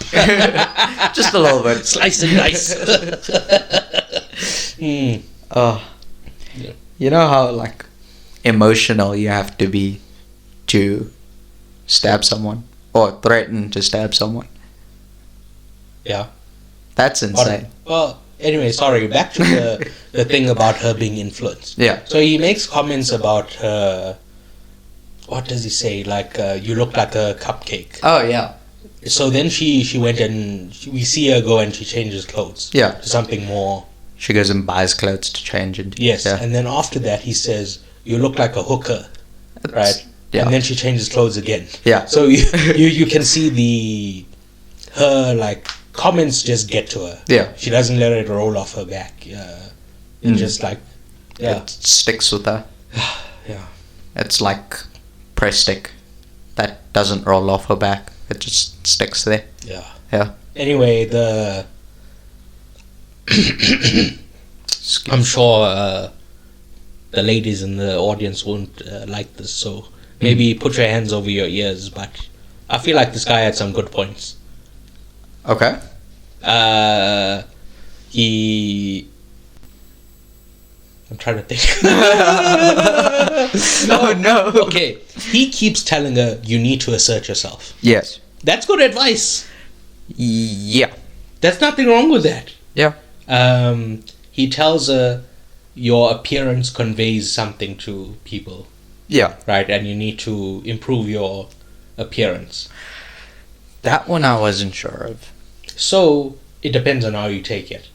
Just a little bit. Slice and dice. Oh. Yeah. You know how like emotional you have to be to stab someone or threaten to stab someone? Yeah. That's insane. Well, anyway, sorry. Back to the thing about her being influenced. Yeah. So he makes comments about her. What does he say? Like, you look like a cupcake. Oh yeah. So then she went and we see her go and she changes clothes. Yeah. To something more. She goes and buys clothes to change into. Yes. Yeah. And then after that he says, you look like a hooker. Right? Yeah. And then she changes clothes again. Yeah. So you can see her like comments just get to her. Yeah. She doesn't let it roll off her back. It just like, yeah. It sticks with her. Yeah. It's like press stick that doesn't roll off her back. It just sticks there. Yeah. Yeah. Anyway, I'm sure the ladies in the audience won't like this, so maybe put your hands over your ears, but I feel like this guy had some good points. Okay. I'm trying to think. No. Okay, he keeps telling her, you need to assert yourself. Yes. That's good advice. Yeah. There's nothing wrong with that. Yeah. He tells her, your appearance conveys something to people, Yeah. right? And you need to improve your appearance. That one I wasn't sure of. So it depends on how you take it.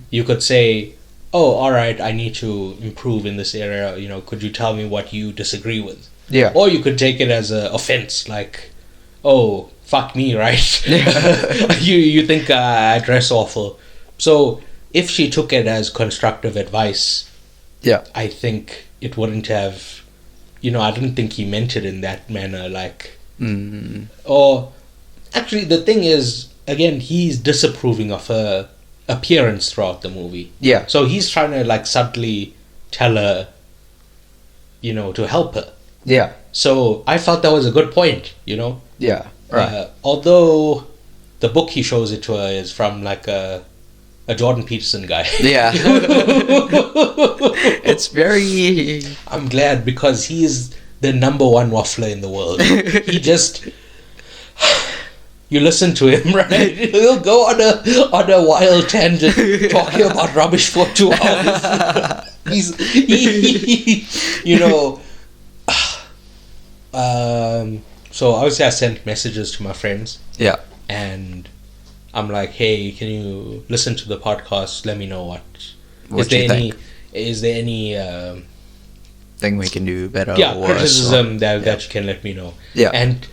You could say, oh, all right, I need to improve in this area. You know, could you tell me what you disagree with? Yeah. Or you could take it as an offense, like, oh, fuck me, right? you think I dress awful. So if she took it as constructive advice, Yeah. I think it wouldn't have, I didn't think he meant it in that manner, like, or actually the thing is, again, he's disapproving of her appearance throughout the movie. Yeah. So he's trying to like subtly tell her, to help her. Yeah. So I felt that was a good point, Yeah. Right. Although the book he shows it to her is from like a Jordan Peterson guy. Yeah. It's very... I'm glad, because he's the number one waffler in the world. He just... You listen to him, right? He'll go on a wild tangent talking about rubbish for 2 hours. you know, so obviously I sent messages to my friends. Yeah. And I'm like, hey, can you listen to the podcast? Let me know what What you think. Is there any Thing we can do better. or criticism that you can let me know? Yeah. And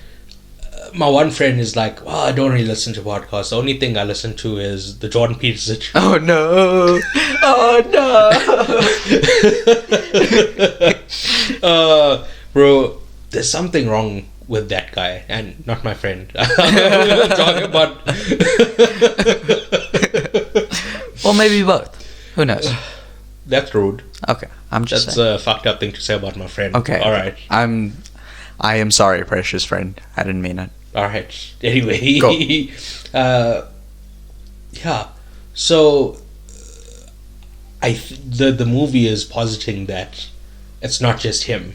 my one friend is like, well, I don't really listen to podcasts. The only thing I listen to is the Jordan Peterson. Oh no! Oh no! Bro, there's something wrong with that guy, and not my friend. I'm talking about. Or maybe both. Who knows? That's rude. Okay, I'm just That's saying. a fucked up thing to say about my friend. Okay. All right. I am sorry, precious friend. I didn't mean it. All right. Anyway. Go. Yeah. So, the movie is positing that it's not just him,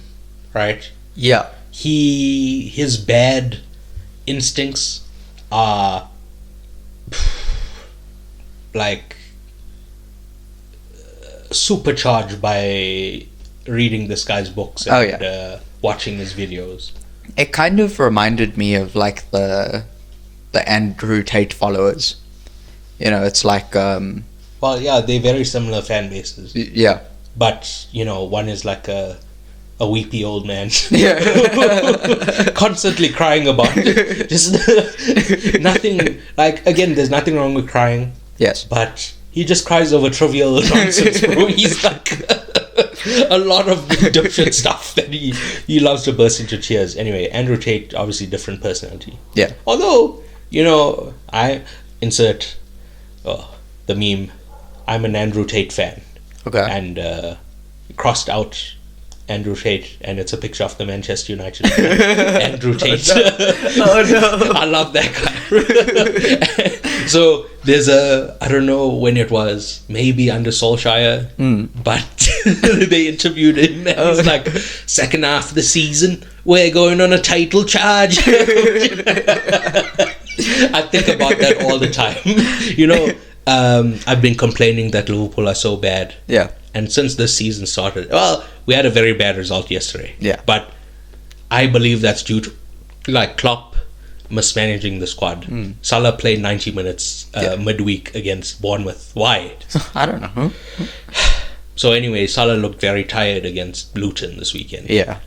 right? Yeah. His bad instincts are like supercharged by reading this guy's books and watching his videos. It kind of reminded me of like the Andrew Tate followers. You know, it's like Well, yeah, they're very similar fan bases. yeah. But, you know, one is like a weepy old man. Yeah. Constantly crying about it. Just nothing, like, again, there's nothing wrong with crying. Yes. But he just cries over trivial nonsense, bro. He's like a lot of dipshit stuff that he loves to burst into tears. Anyway, Andrew Tate, obviously different personality. Yeah. Although, you know, I insert the meme, I'm an Andrew Tate fan. Okay. And crossed out Andrew Tate, and it's a picture of the Manchester United fan, Andrew Tate. Oh no. I love that guy. So there's I don't know when it was, maybe under Solskjaer, but they interviewed him, and he's like, second half of the season, we're going on a title charge. I think about that all the time. You know, I've been complaining that Liverpool are so bad. Yeah. And since this season started, well, we had a very bad result yesterday. Yeah. But I believe that's due to, like, Klopp mismanaging the squad. Salah played 90 minutes midweek against Bournemouth. Why? I don't know. So anyway, Salah looked very tired against Luton this weekend. Yeah.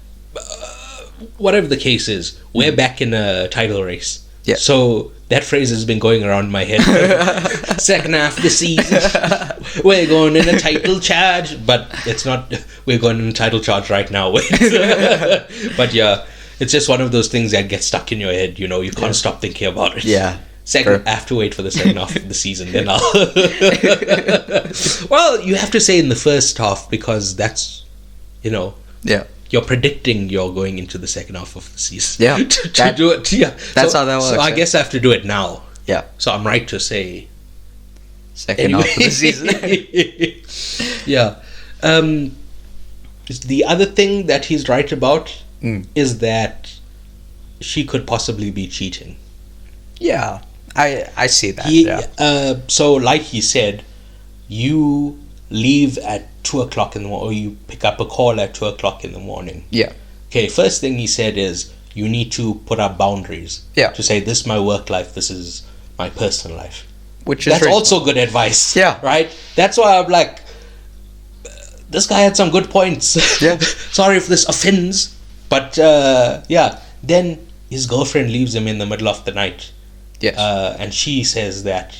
Whatever the case is, we're back in a title race. Yeah. So that phrase has been going around my head. Second half of the season, we're going in a title charge, but it's not. We're going in a title charge right now. But yeah, it's just one of those things that gets stuck in your head. You know, you can't stop thinking about it. Yeah. I have to wait for the second half of the season. Then I'll. Well, you have to say in the first half because that's, you know. Yeah. You're predicting you're going into the second half of the season. Yeah. to do it. Yeah. That's how that works. So I guess I have to do it now. Yeah. So I'm right to say. Second half of the season. Yeah. The other thing that he's right about is that she could possibly be cheating. Yeah. I see that. So like he said, you leave at 2:00 in the morning, or you pick up a call at 2:00 in the morning. Yeah. Okay, first thing he said is you need to put up boundaries. Yeah. To say this is my work life, this is my personal life. Which is That's also good advice. Yeah. Right? That's why I'm like, this guy had some good points. Yeah. Sorry if this offends, but yeah. Then his girlfriend leaves him in the middle of the night. Yes. And she says that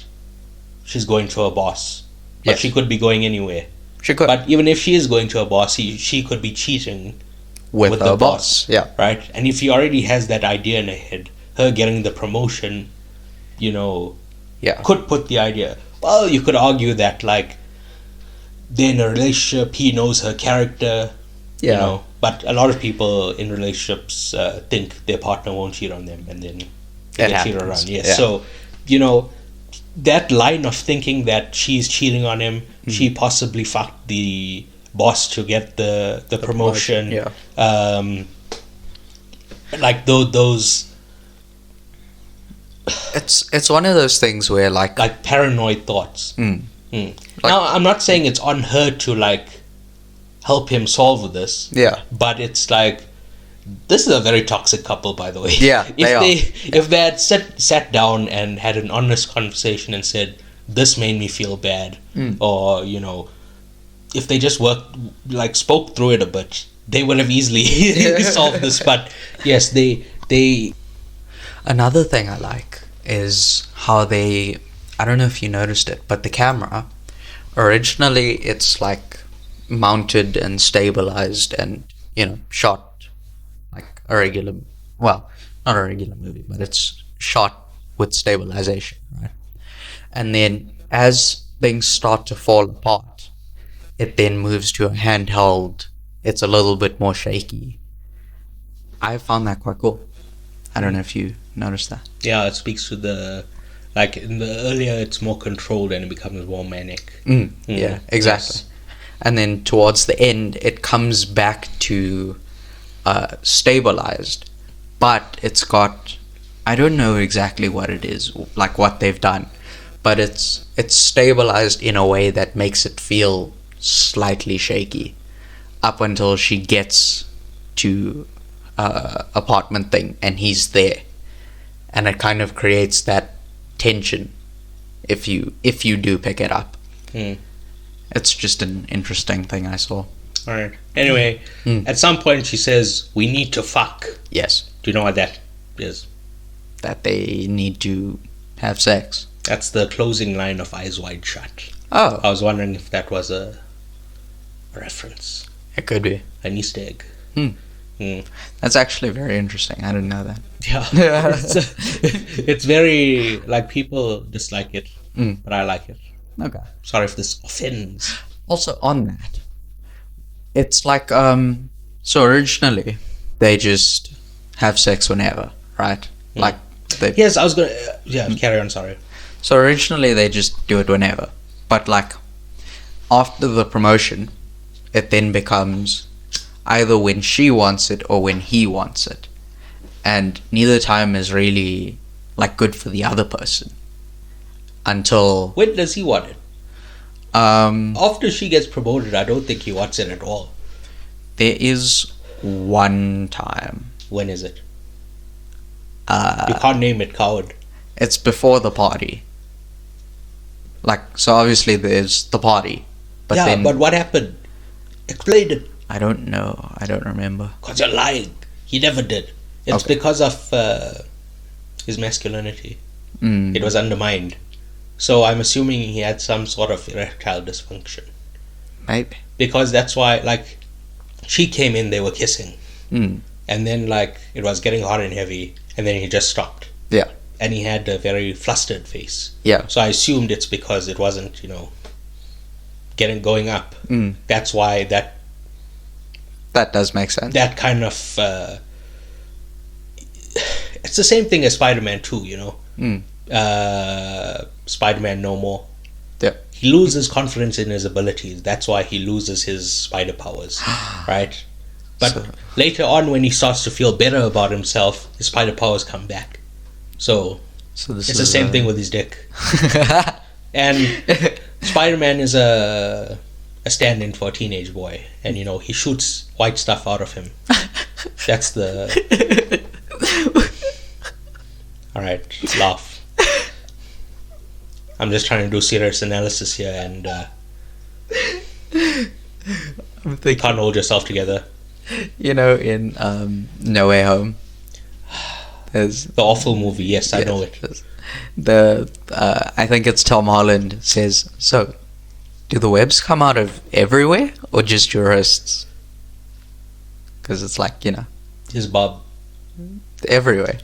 she's going to her boss. But Yes. she could be going anywhere. She could. But even if she is going to her boss, she could be cheating with the her boss. Yeah. right? And if he already has that idea in her head, her getting the promotion, you know, Yeah. could put the idea. Well, you could argue that, like, they're in a relationship, he knows her character, Yeah. you know. But a lot of people in relationships think their partner won't cheat on them, and then they It get cheated happens. around. Yes. Yeah. So, you know, that line of thinking that she's cheating on him, she possibly fucked the boss to get the promotion. Yeah. Like those It's one of those things where like paranoid thoughts. Like- Now, I'm not saying it's on her to, like, help him solve this. Yeah. But it's like, this is a very toxic couple, by the way. Yeah, If they had sat down and had an honest conversation and said, this made me feel bad, or, you know, if they just spoke through it a bit, they would have easily solved this. But yes, they. Another thing I like is how I don't know if you noticed it, but the camera, originally it's like mounted and stabilized and, you know, shot like a regular, well, not a regular movie, but it's shot with stabilization, right? And then as things start to fall apart, it then moves to a handheld. It's a little bit more shaky. I found that quite cool. I don't know if you noticed that. Yeah, it speaks to the, like, in the earlier it's more controlled and it becomes more manic. Yeah, exactly. Yes. And then towards the end, it comes back to stabilized, but it's got, I don't know exactly what it is, like what they've done, but it's stabilized in a way that makes it feel slightly shaky up until she gets to apartment thing and he's there, and it kind of creates that tension if you do pick it up. It's just an interesting thing I saw. Alright. Anyway, at some point she says, we need to fuck. Yes. Do you know what that is? That they need to have sex. That's the closing line of Eyes Wide Shut. Oh. I was wondering if that was a reference. It could be. An Easter egg. That's actually very interesting. I didn't know that. Yeah. It's very, like, people dislike it, but I like it. Okay. Sorry if this offends. Also on that, it's like, so originally they just have sex whenever, right? Like, yes, I was gonna, carry on, sorry. So originally they just do it whenever, but like, after the promotion, it then becomes either when she wants it or when he wants it, and neither time is really like good for the other person until. When does he want it? After she gets promoted, I don't think he wants it at all. There is one time. When is it? You can't name it, coward. It's before the party. Like, so obviously there's the party, but then, but what happened? Explain it. I don't know. I don't remember. Because you're lying. He never did. It's because of his masculinity. It was undermined. So I'm assuming he had some sort of erectile dysfunction. Maybe. Because that's why, like, she came in, they were kissing. And then, like, it was getting hot and heavy, and then he just stopped. Yeah. And he had a very flustered face. Yeah. So I assumed it's because it wasn't, going up. That's why that does make sense. That kind of it's the same thing as Spider-Man 2, Spider-Man No More. Yeah. He loses confidence in his abilities. That's why he loses his spider powers, right? But later on, when he starts to feel better about himself, his spider powers come back. So this it's the same thing with his dick. And Spider-Man is a stand-in for a teenage boy, and he shoots white stuff out of him. That's the. All right, laugh. I'm just trying to do serious analysis here, and can't hold yourself together. In No Way Home, there's the awful movie. Yes, I know it. I think it's Tom Holland says, so do the webs come out of everywhere or just your wrists? Because it's like, his bob everywhere.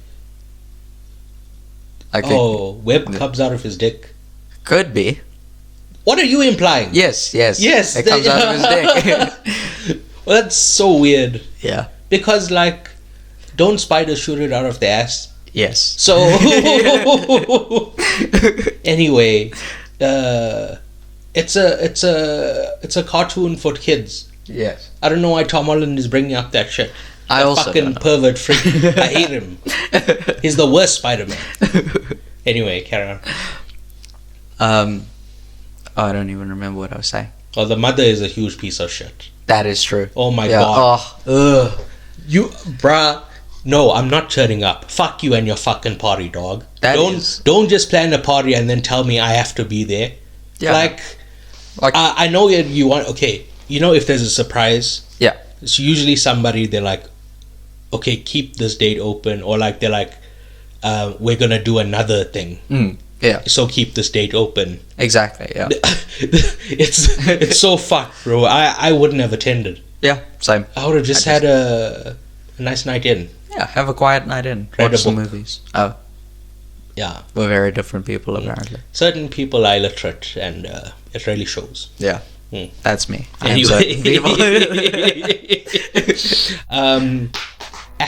Web comes out of his dick. Could be. What are you implying? Yes. It comes out of his dick. Well, that's so weird. Yeah. Because, like, don't spiders shoot it out of their ass? Yes. So, anyway, it's a cartoon for kids. Yes. I don't know why Tom Holland is bringing up that shit. I also fucking pervert freak. I hate him. He's the worst Spider-Man. Anyway, carry on. I don't even remember what I was saying. Well, the mother is a huge piece of shit. That is true. Oh my Yeah. god. Oh, You, bruh. No, I'm not turning up. Fuck you and your fucking party, dog. That don't is- don't just plan a party and then tell me I have to be there. Yeah. Like I know you want. Okay, you know if there's a surprise, yeah. it's usually somebody. They're like, okay, keep this date open, or like they're like, we're gonna do another thing, Yeah. so keep this date open. Exactly. Yeah. it's so fucked, bro. I wouldn't have attended. Yeah. Same. I would have just had a nice night in. Yeah. Have a quiet night in. Read a Watch some book. movies. Oh, Yeah, we're very different people apparently. certain people are illiterate, and it really shows. Yeah. Mm. That's me. I am certain people.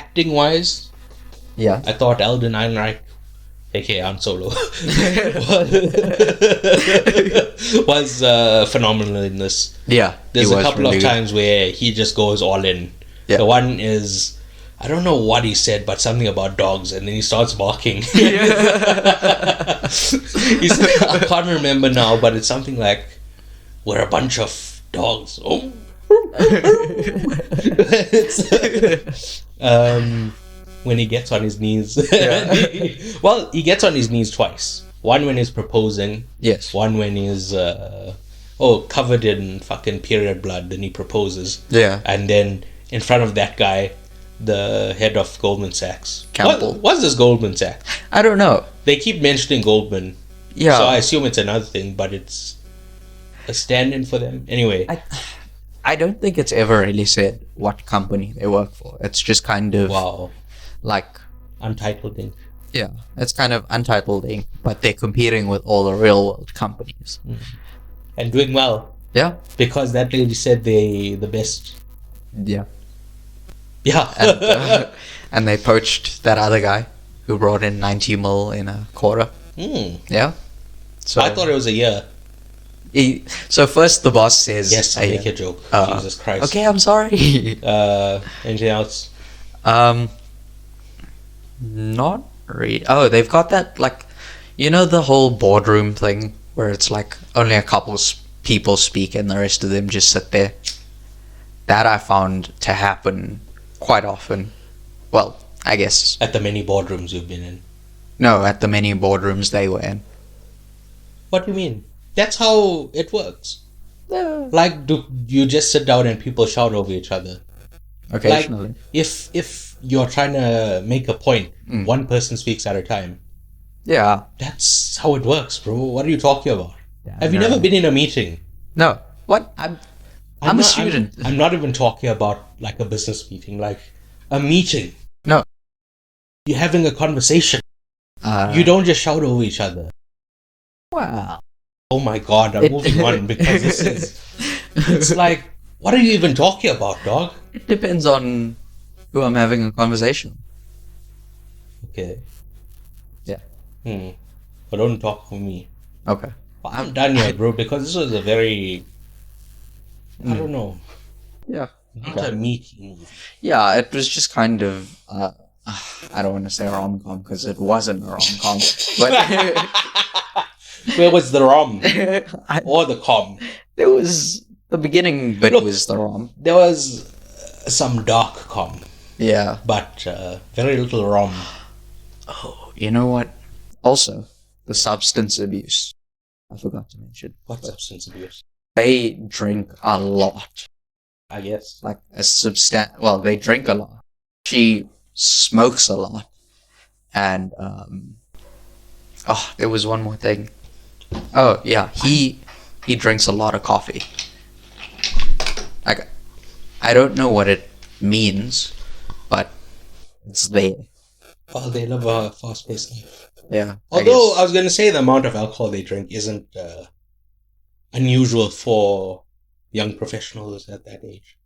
Acting wise, Yeah. I thought Alden Ehrenreich, aka Han Solo, was phenomenal in this. Yeah. There's he a was couple really of good. times where he just goes all in. Yeah. The one is, I don't know what he said, but something about dogs, and then he starts barking. I can't remember now, but it's something like, "We're a bunch of dogs." Oh. When he gets on his knees. Well, he gets on his knees twice. One when he's proposing. Yes. One when he's covered in fucking period blood, then he proposes. Yeah. And then in front of that guy, the head of Goldman Sachs. Campbell. What's this Goldman Sachs? I don't know. They keep mentioning Goldman. Yeah. So I assume it's another thing, but it's a stand-in for them. Anyway. I don't think it's ever really said what company they work for. It's just kind of Wow. like, Untitled thing. yeah, it's kind of untitled ink, but they're competing with all the real world companies. And doing well. Yeah. Because that lady said they the best. Yeah. Yeah. And, and they poached that other guy who brought in 90 mil in a quarter. Yeah. So I thought it was a year. so first the boss says, Yes, I make a joke. Jesus Christ. Okay, I'm sorry. Anything else? Not really. Oh, they've got that, like, you know, the whole boardroom thing where it's like only a couple people speak and the rest of them just sit there. That I found to happen quite often. Well, I guess. At the many boardrooms you've been in. No, at the many boardrooms they were in. What do you mean? That's how it works. Yeah. Like, do you just sit down and people shout over each other? Occasionally. Like, if you're trying to make a point, one person speaks at a time. Yeah. That's how it works, bro. What are you talking about? Yeah, Have you never been in a meeting? No. What? I'm a not- student. I'm not even talking about like a business meeting, like a meeting. No. You're having a conversation. You don't just shout over each other. Wow. Oh my god, I'm moving on because this is... It's like, what are you even talking about, dog? It depends on who I'm having a conversation with. Okay. Yeah. But don't talk for me. Okay. Well, I'm done here, bro, because this was a very... I don't know. Yeah. Not a meeting movie. Yeah, it was just kind of, I don't want to say rom-com because it wasn't a rom-com, but Where was the rom? I, Or the com? there was, the beginning bit Look. was the rom. There was some dark com, Yeah. but very little rom. Oh, you know what? Also, the substance abuse. I forgot to mention. What substance abuse? They drink a lot. I guess. Like well, they drink a lot. She smokes a lot. And, there was one more thing. Oh, yeah, he drinks a lot of coffee. Like, I don't know what it means, but it's there. Well, they live a fast-paced life. Yeah. Although, I was going to say the amount of alcohol they drink isn't unusual for young professionals at that age.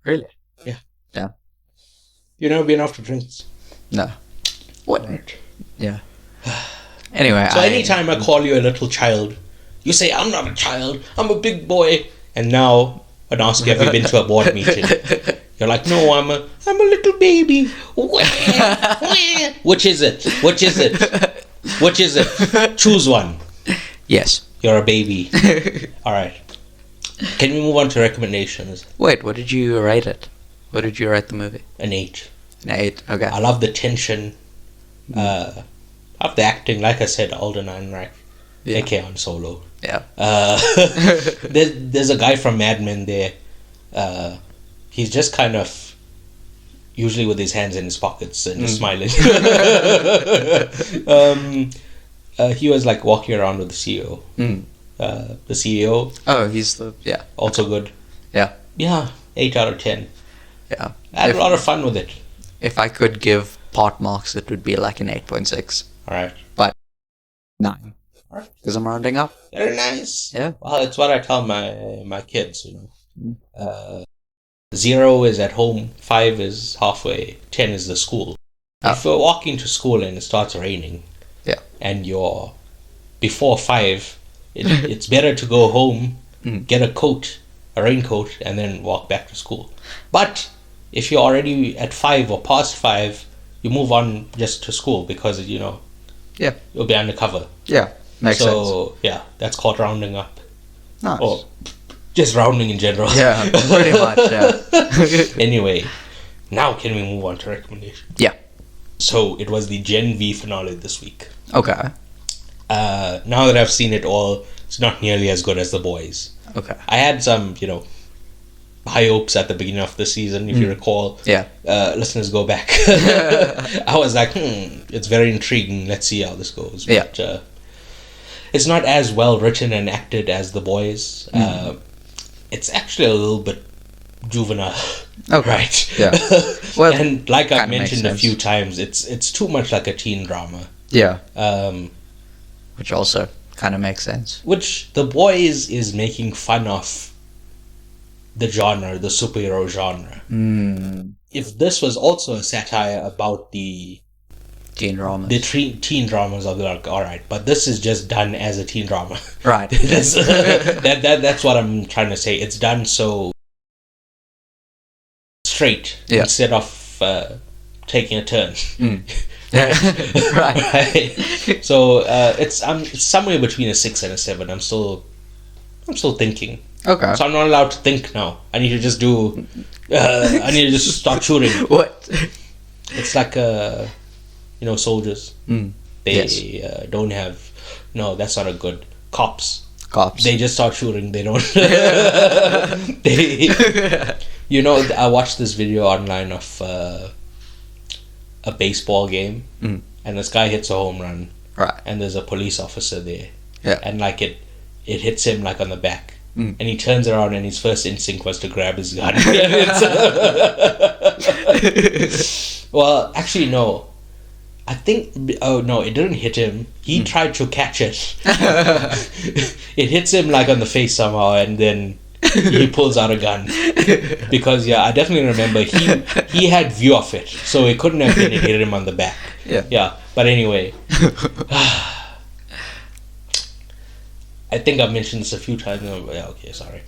Really? Yeah. Yeah. You've never been off to drinks? No. What? Right. Yeah. Anyway, So anytime I call you a little child, you say, I'm not a child, I'm a big boy. And now, when I ask you, have you been to a board meeting? You're like, no, I'm a little baby. Which is it? Which is it? Which is it? Choose one. Yes. You're a baby. Alright. Can we move on to recommendations? Wait, what did you rate it? What did you rate the movie? An 8. An 8. Okay. I love the tension. Of the acting. Like I said, Alden Ehrenreich, aka Han Solo. Yeah. There's a guy from Mad Men there. He's just kind of usually with his hands in his pockets and just smiling. He was like walking around with the CEO. The CEO. Oh, he's the Also good. Yeah. Yeah, 8 out of 10. Yeah. I had a lot of fun with it. If I could give part marks, it would be like an 8.6. All right. But 9. All right. Because I'm rounding up. Very nice. Yeah. Well, it's what I tell my kids, 0 is at home, 5 is halfway, 10 is the school. If you're walking to school and it starts raining, and you're before 5, it's better to go home, get a raincoat, and then walk back to school. But if you're already at 5 or past 5, you move on just to school because you'll be undercover. Yeah, makes sense. So that's called rounding up. Nice. Or just rounding in general. Yeah, pretty much. Yeah. Anyway, now can we move on to recommendations? Yeah. So it was the Gen V finale this week. Okay. Now that I've seen it all, it's not nearly as good as The Boys. Okay. I had some, high hopes at the beginning of the season, if you recall. Yeah. Listeners, go back. I was like, it's very intriguing. Let's see how this goes. But, it's not as well written and acted as The Boys. It's actually a little bit juvenile. Okay. Right? Yeah. Well, and like I've mentioned a few times, it's too much like a teen drama. Yeah. Which also kind of makes sense. Which The Boys is making fun of the genre, the superhero genre. If this was also a satire about the teen dramas, teen dramas, I'll be like, all right, but this is just done as a teen drama. Right. That's what I'm trying to say. It's done so straight instead of taking a turn. Right. So it's somewhere between a 6 and a 7. I'm still thinking. Okay. So I'm not allowed to think now. I need to just do. I need to just start shooting. What? It's like soldiers. They don't have. No, that's not a good. Cops. They just start shooting. They don't. I watched this video online of a baseball game, and this guy hits a home run. Right. And there's a police officer there. Yeah. And like it hits him like on the back. And he turns around and his first instinct was to grab his gun. Well, actually, no. I think... Oh, no, it didn't hit him. He tried to catch it. It hits him like on the face somehow, and then he pulls out a gun. Because, I definitely remember he had view of it. So it couldn't have been it hit him on the back. Yeah. But anyway... I think I've mentioned this a few times. Yeah, okay, sorry.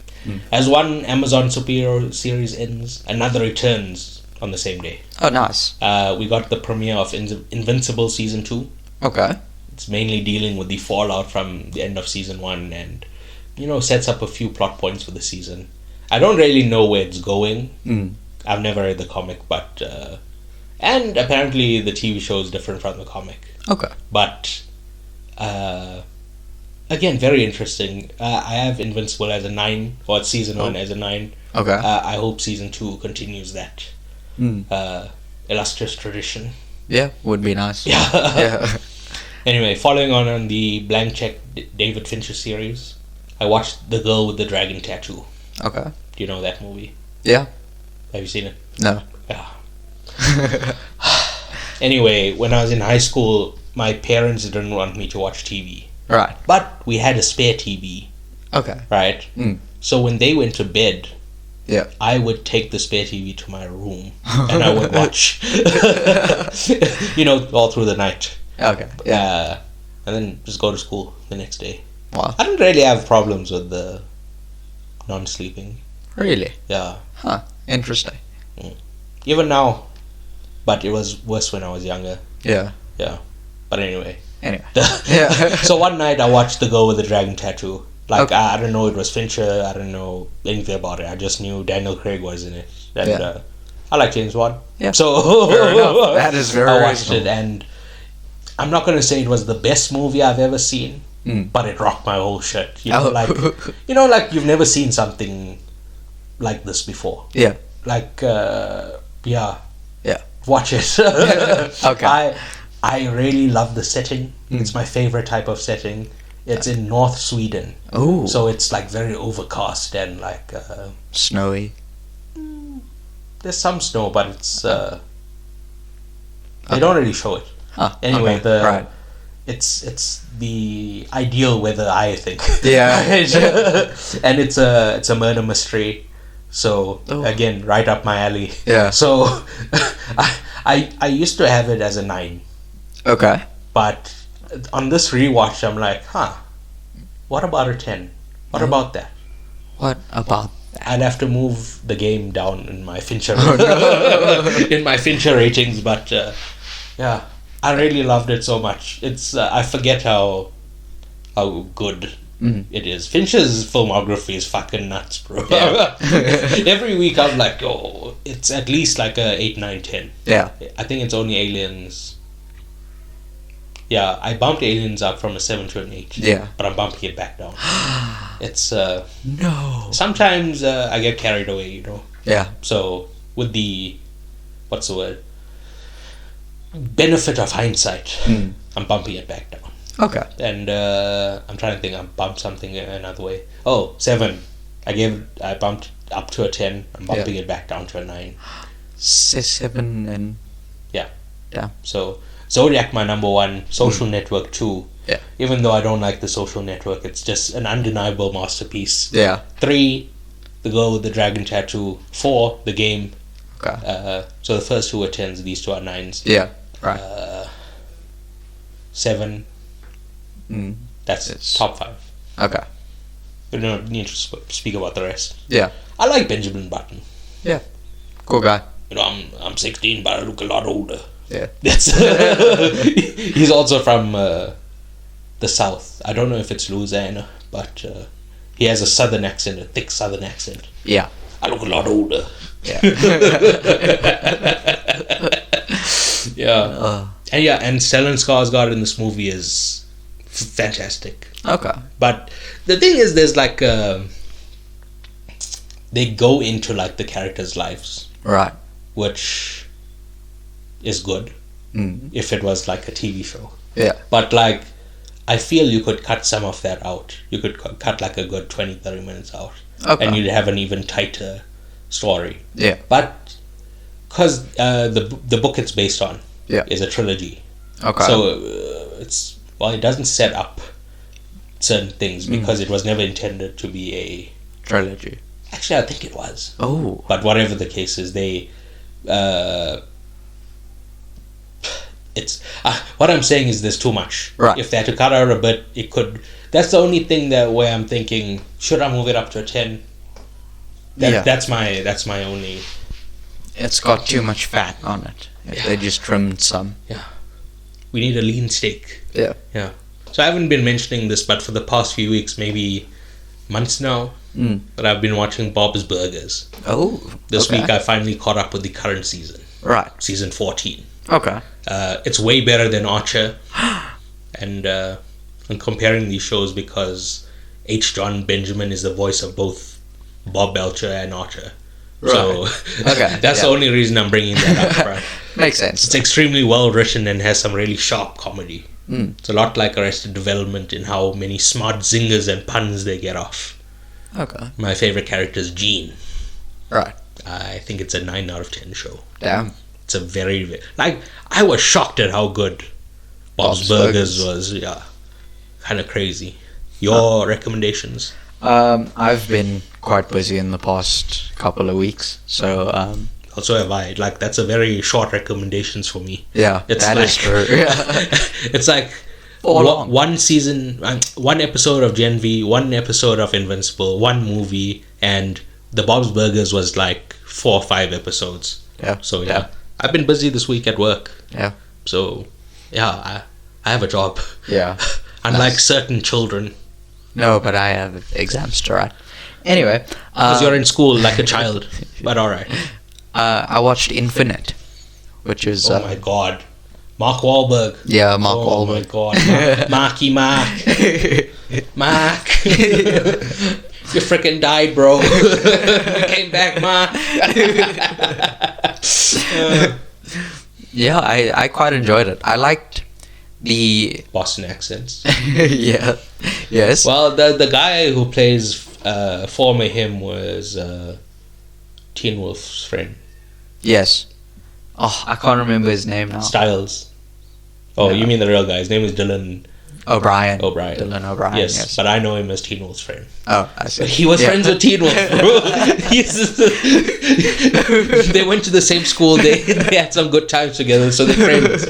As one Amazon superhero series ends, another returns on the same day. Oh, nice. We got the premiere of Invincible Season 2. Okay. It's mainly dealing with the fallout from the end of Season 1 and, sets up a few plot points for the season. I don't really know where it's going. I've never read the comic, but... and apparently the TV show is different from the comic. Okay. But... again, very interesting. I have Invincible as a 9, or Season 1 as a 9. Okay. I hope Season 2 continues that illustrious tradition. Yeah, would be nice. Yeah. Anyway, following on the Blank Check David Fincher series, I watched The Girl with the Dragon Tattoo. Okay. Do you know that movie? Yeah. Have you seen it? No. Yeah. Anyway, when I was in high school, my parents didn't want me to watch TV. Right. But we had a spare TV. Okay. Right? So when they went to bed, yeah, I would take the spare TV to my room and I would watch, all through the night. Okay. Yeah. And then just go to school the next day. Wow. I didn't really have problems with the non-sleeping. Really? Yeah. Huh. Interesting. Even now. But it was worse when I was younger. Yeah. Yeah. But anyway. Yeah. So one night I watched The Girl with the Dragon Tattoo. Like, Okay. I don't know, it was Fincher. I don't know anything about it. I just knew Daniel Craig was in it. And Yeah. I like James Wan. Yeah. So, Fair enough. That is very I watched reasonable. it, and I'm not going to say it was the best movie I've ever seen, but it rocked my whole shit. You know, Oh. like you've never seen something like this before. Yeah. Like, yeah. Yeah. Watch it. Okay. I really love the setting. It's my favorite type of setting. It's in North Sweden. Oh. So it's like very overcast and like Snowy. there's some snow, but it's they don't really show it. Ah, Anyway, okay. Right. it's the ideal weather, I think. Yeah. And it's a murder mystery. So Oh. again, right up my alley. Yeah. So I used to have it as a 9. Okay. But on this rewatch, I'm like, what about a 10? What about that? What about I'd have to move the game down in my Fincher Oh, in my Fincher ratings, but yeah, I really loved it so much. It's I forget how good it is. Fincher's filmography is fucking nuts, bro. Yeah. Every week I'm like, oh, it's at least like a 8, 9, 10. Yeah. I think it's only Aliens. Yeah, I bumped Aliens up from a 7 to an 8. Yeah. But I'm bumping it back down. It's No. sometimes I get carried away, you know. Yeah. So with the what's the word? Benefit of hindsight, I'm bumping it back down. Okay. And I'm trying to think. I bumped something another way. Oh, 7. I bumped up to a 10. I'm bumping it back down to a 9. 7 and Yeah. Yeah. So Zodiac, my number 1. Social Network 2. Yeah. Even though I don't like the Social Network, it's just an undeniable masterpiece. Yeah. 3, The Girl with the Dragon Tattoo. 4, The Game. Okay. So the first 2 are 10s. These 2 are 9s. Yeah. Right. 7. That's It's- top 5. Okay. We don't need to speak about the rest. Yeah. I like Benjamin Button. Cool guy. You know, I'm 16, but I look a lot older. Yeah. That's he's also from the south. I don't know if it's Louisiana, but he has a southern accent, a thick southern accent. Yeah. I look a lot older. Yeah. Yeah. And Stellan Skarsgård in this movie is fantastic. Okay. But the thing is, there's like they go into like the characters' lives, Right. which is good if it was like a TV show. Yeah. But like, I feel you could cut some of that out. You could cut like a good 20-30 minutes out, Okay. and you'd have an even tighter story. Yeah. But because the book it's based on is a trilogy, Okay. so it doesn't set up certain things because it was never intended to be a. Trilogy. Actually, I think it was. Oh. But whatever the case is, they. It's what I'm saying is there's too much. Right. If they had to cut out a bit, it could. That's the only thing that where I'm thinking, should I move it up to a 10? That's my only. It's got too much fat on it. If they just trimmed some. We need a lean steak. Yeah. Yeah. So I haven't been mentioning this, but for the past few weeks, maybe months now, that I've been watching Bob's Burgers. Oh. This okay. week I finally caught up with the current season, Right. season 14. Okay. It's way better than Archer, and I'm comparing these shows because H. John Benjamin is the voice of both Bob Belcher and Archer. So Okay, that's the only reason I'm bringing that up. Right? Makes sense. It's extremely well written and has some really sharp comedy. It's a lot like Arrested Development in how many smart zingers and puns they get off. Okay. My favorite character is Gene. Right. I think it's a 9 out of 10 show. Damn. It's a very like I was shocked at how good Bob's Burgers was. Yeah, kind of crazy. Your recommendations? I've been quite busy in the past couple of weeks, so Also have I. Like that's a very short recommendations for me. yeah, It's that like, is true. Yeah. It's like one season, one episode of Gen V, one episode of Invincible, one movie, and the Bob's Burgers was like 4 or 5 episodes. Yeah. So yeah. I've been busy this week at work. Yeah. So yeah, I have a job. Yeah. Unlike Nice. certain children No, but I have exams to write. Anyway. Because you're in school like a child. But alright. I watched Infinite, which is... oh my god. Mark Wahlberg. Yeah, Mark Oh my Wahlberg. god. Marky Mark. Mark. You freaking died, bro. You came back, Mark. Yeah, I quite enjoyed it. I liked the... Boston accents. yeah. Yes. Well, the guy who plays former him was Teen Wolf's friend. Yes. Oh, I can't remember his name now. Styles. Oh, No. you mean the real guy? His name is Dylan O'Brien. Dylan O'Brien, yes. but I know him as Teen Wolf's friend. Oh, I see. He was friends with Teen Wolf, bro. They went to the same school. They had some good times together, so they're friends.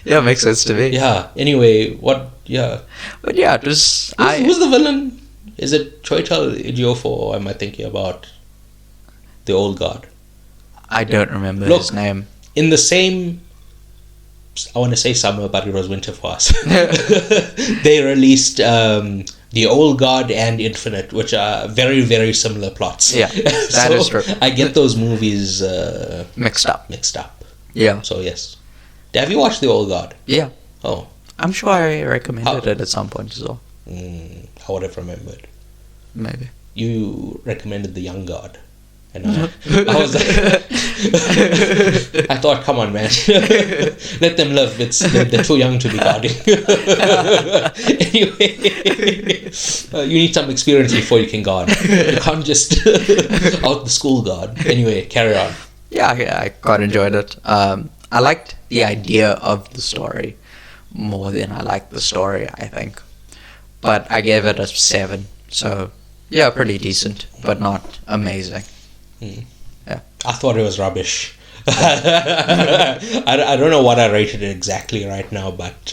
Yeah, makes sense to me. Yeah. Anyway, what? Yeah. But yeah, it was... Who's the villain? Is it Choital Ejiofor, or am I thinking about the old god? I don't remember Look, his name. In the same, I want to say summer, but it was winter for us. They released The Old God and Infinite, which are very, very similar plots. Yeah, that is true. I get those movies Mixed up. Yeah. So yes. Have you watched The Old God? Yeah. Oh. I'm sure I recommended it at some point as well. I would have remembered. Maybe. You recommended The Young God. And I was like, I thought, come on, man, let them live. They're too young to be guarding. Anyway, you need some experience before you can guard. You can't just out the school guard. Anyway, carry on. Yeah, I quite enjoyed it. I liked the idea of the story more than I liked the story, I think. But I gave it a 7. So, yeah, pretty decent, but not amazing. Yeah. I thought it was rubbish. I don't know what I rated it exactly right now, but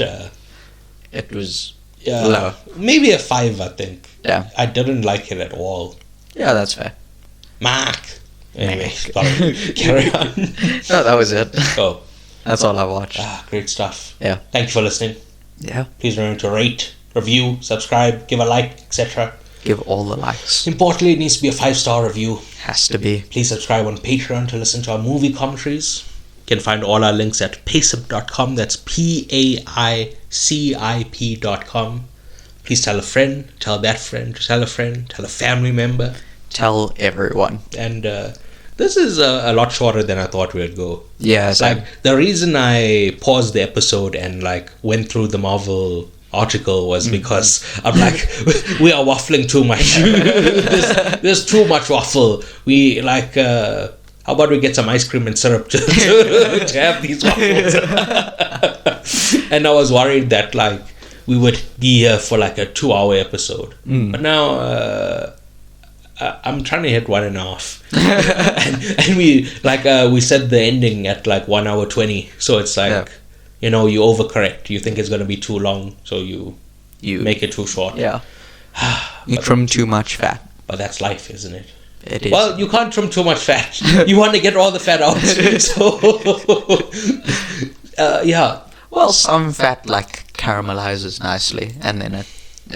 it was low. Maybe a 5, I think. Yeah. I didn't like it at all. Yeah, that's fair. Mark. Anyway, sorry. Carry on. No, that was it. Oh. That's all I watched. Great stuff. Yeah. Thank you for listening. Yeah. Please remember to rate, review, subscribe, give a like, etc. Give all the likes. Importantly, it needs to be a 5-star review. Has to be. Please subscribe on Patreon to listen to our movie commentaries. You can find all our links at PAICIP.com. That's PAICIP.com. Please tell a friend, tell that friend, tell a friend, tell a family member. Tell everyone. And this is a lot shorter than I thought we would go. Yeah, it's like the reason I paused the episode and like went through the Marvel article was because I'm like, we are waffling too much. there's too much waffle. We like, how about we get some ice cream and syrup to have these waffles? And I was worried that like we would be here for like a 2-hour episode. But now I'm trying to hit 1.5. and we like we said the ending at like 1 hour 20. So it's like. Yeah. You know, you overcorrect. You think it's going to be too long, so you make it too short. Yeah. You trim too much fat. But that's life, isn't it? It is. Well, you can't trim too much fat. You want to get all the fat out. So, yeah. Well, some fat, like, caramelizes nicely, and then it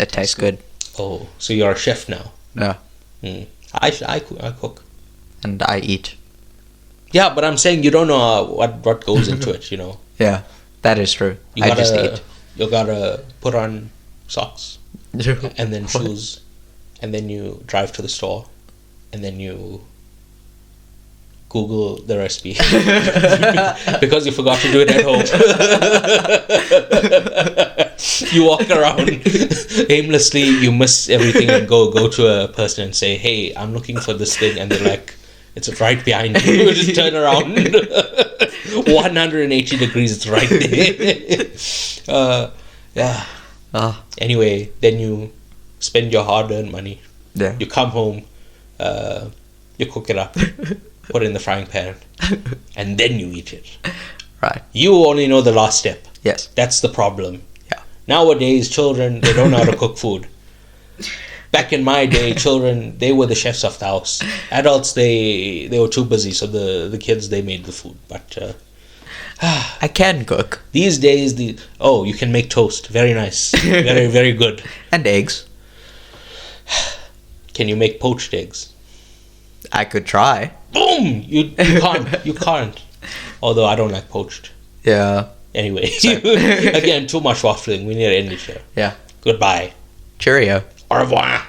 tastes good. Oh, so you're a chef now? No. I cook. And I eat. Yeah, but I'm saying you don't know what goes into it, you know? Yeah. That is true. I just eat. You gotta put on socks and then shoes, and then you drive to the store, and then you Google the recipe because you forgot to do it at home. You walk around aimlessly, you miss everything, and go to a person and say, "Hey, I'm looking for this thing," and they're like, "It's right behind you." Just turn around. 180 degrees, it's right there. Yeah. Anyway, then you spend your hard-earned money. Yeah. You come home, you cook it up, put it in the frying pan, and then you eat it. Right. You only know the last step. Yes. That's the problem. Yeah. Nowadays, children, they don't know how to cook food. Back in my day, children, they were the chefs of the house. Adults, they were too busy, so the kids, they made the food. But I can cook. These days, you can make toast. Very nice. Very, very good. And eggs. Can you make poached eggs? I could try. Boom! You can't. You can't. Although I don't like poached. Yeah. Anyway, again, too much waffling. We need to end the show. Yeah. Goodbye. Cheerio. Au revoir.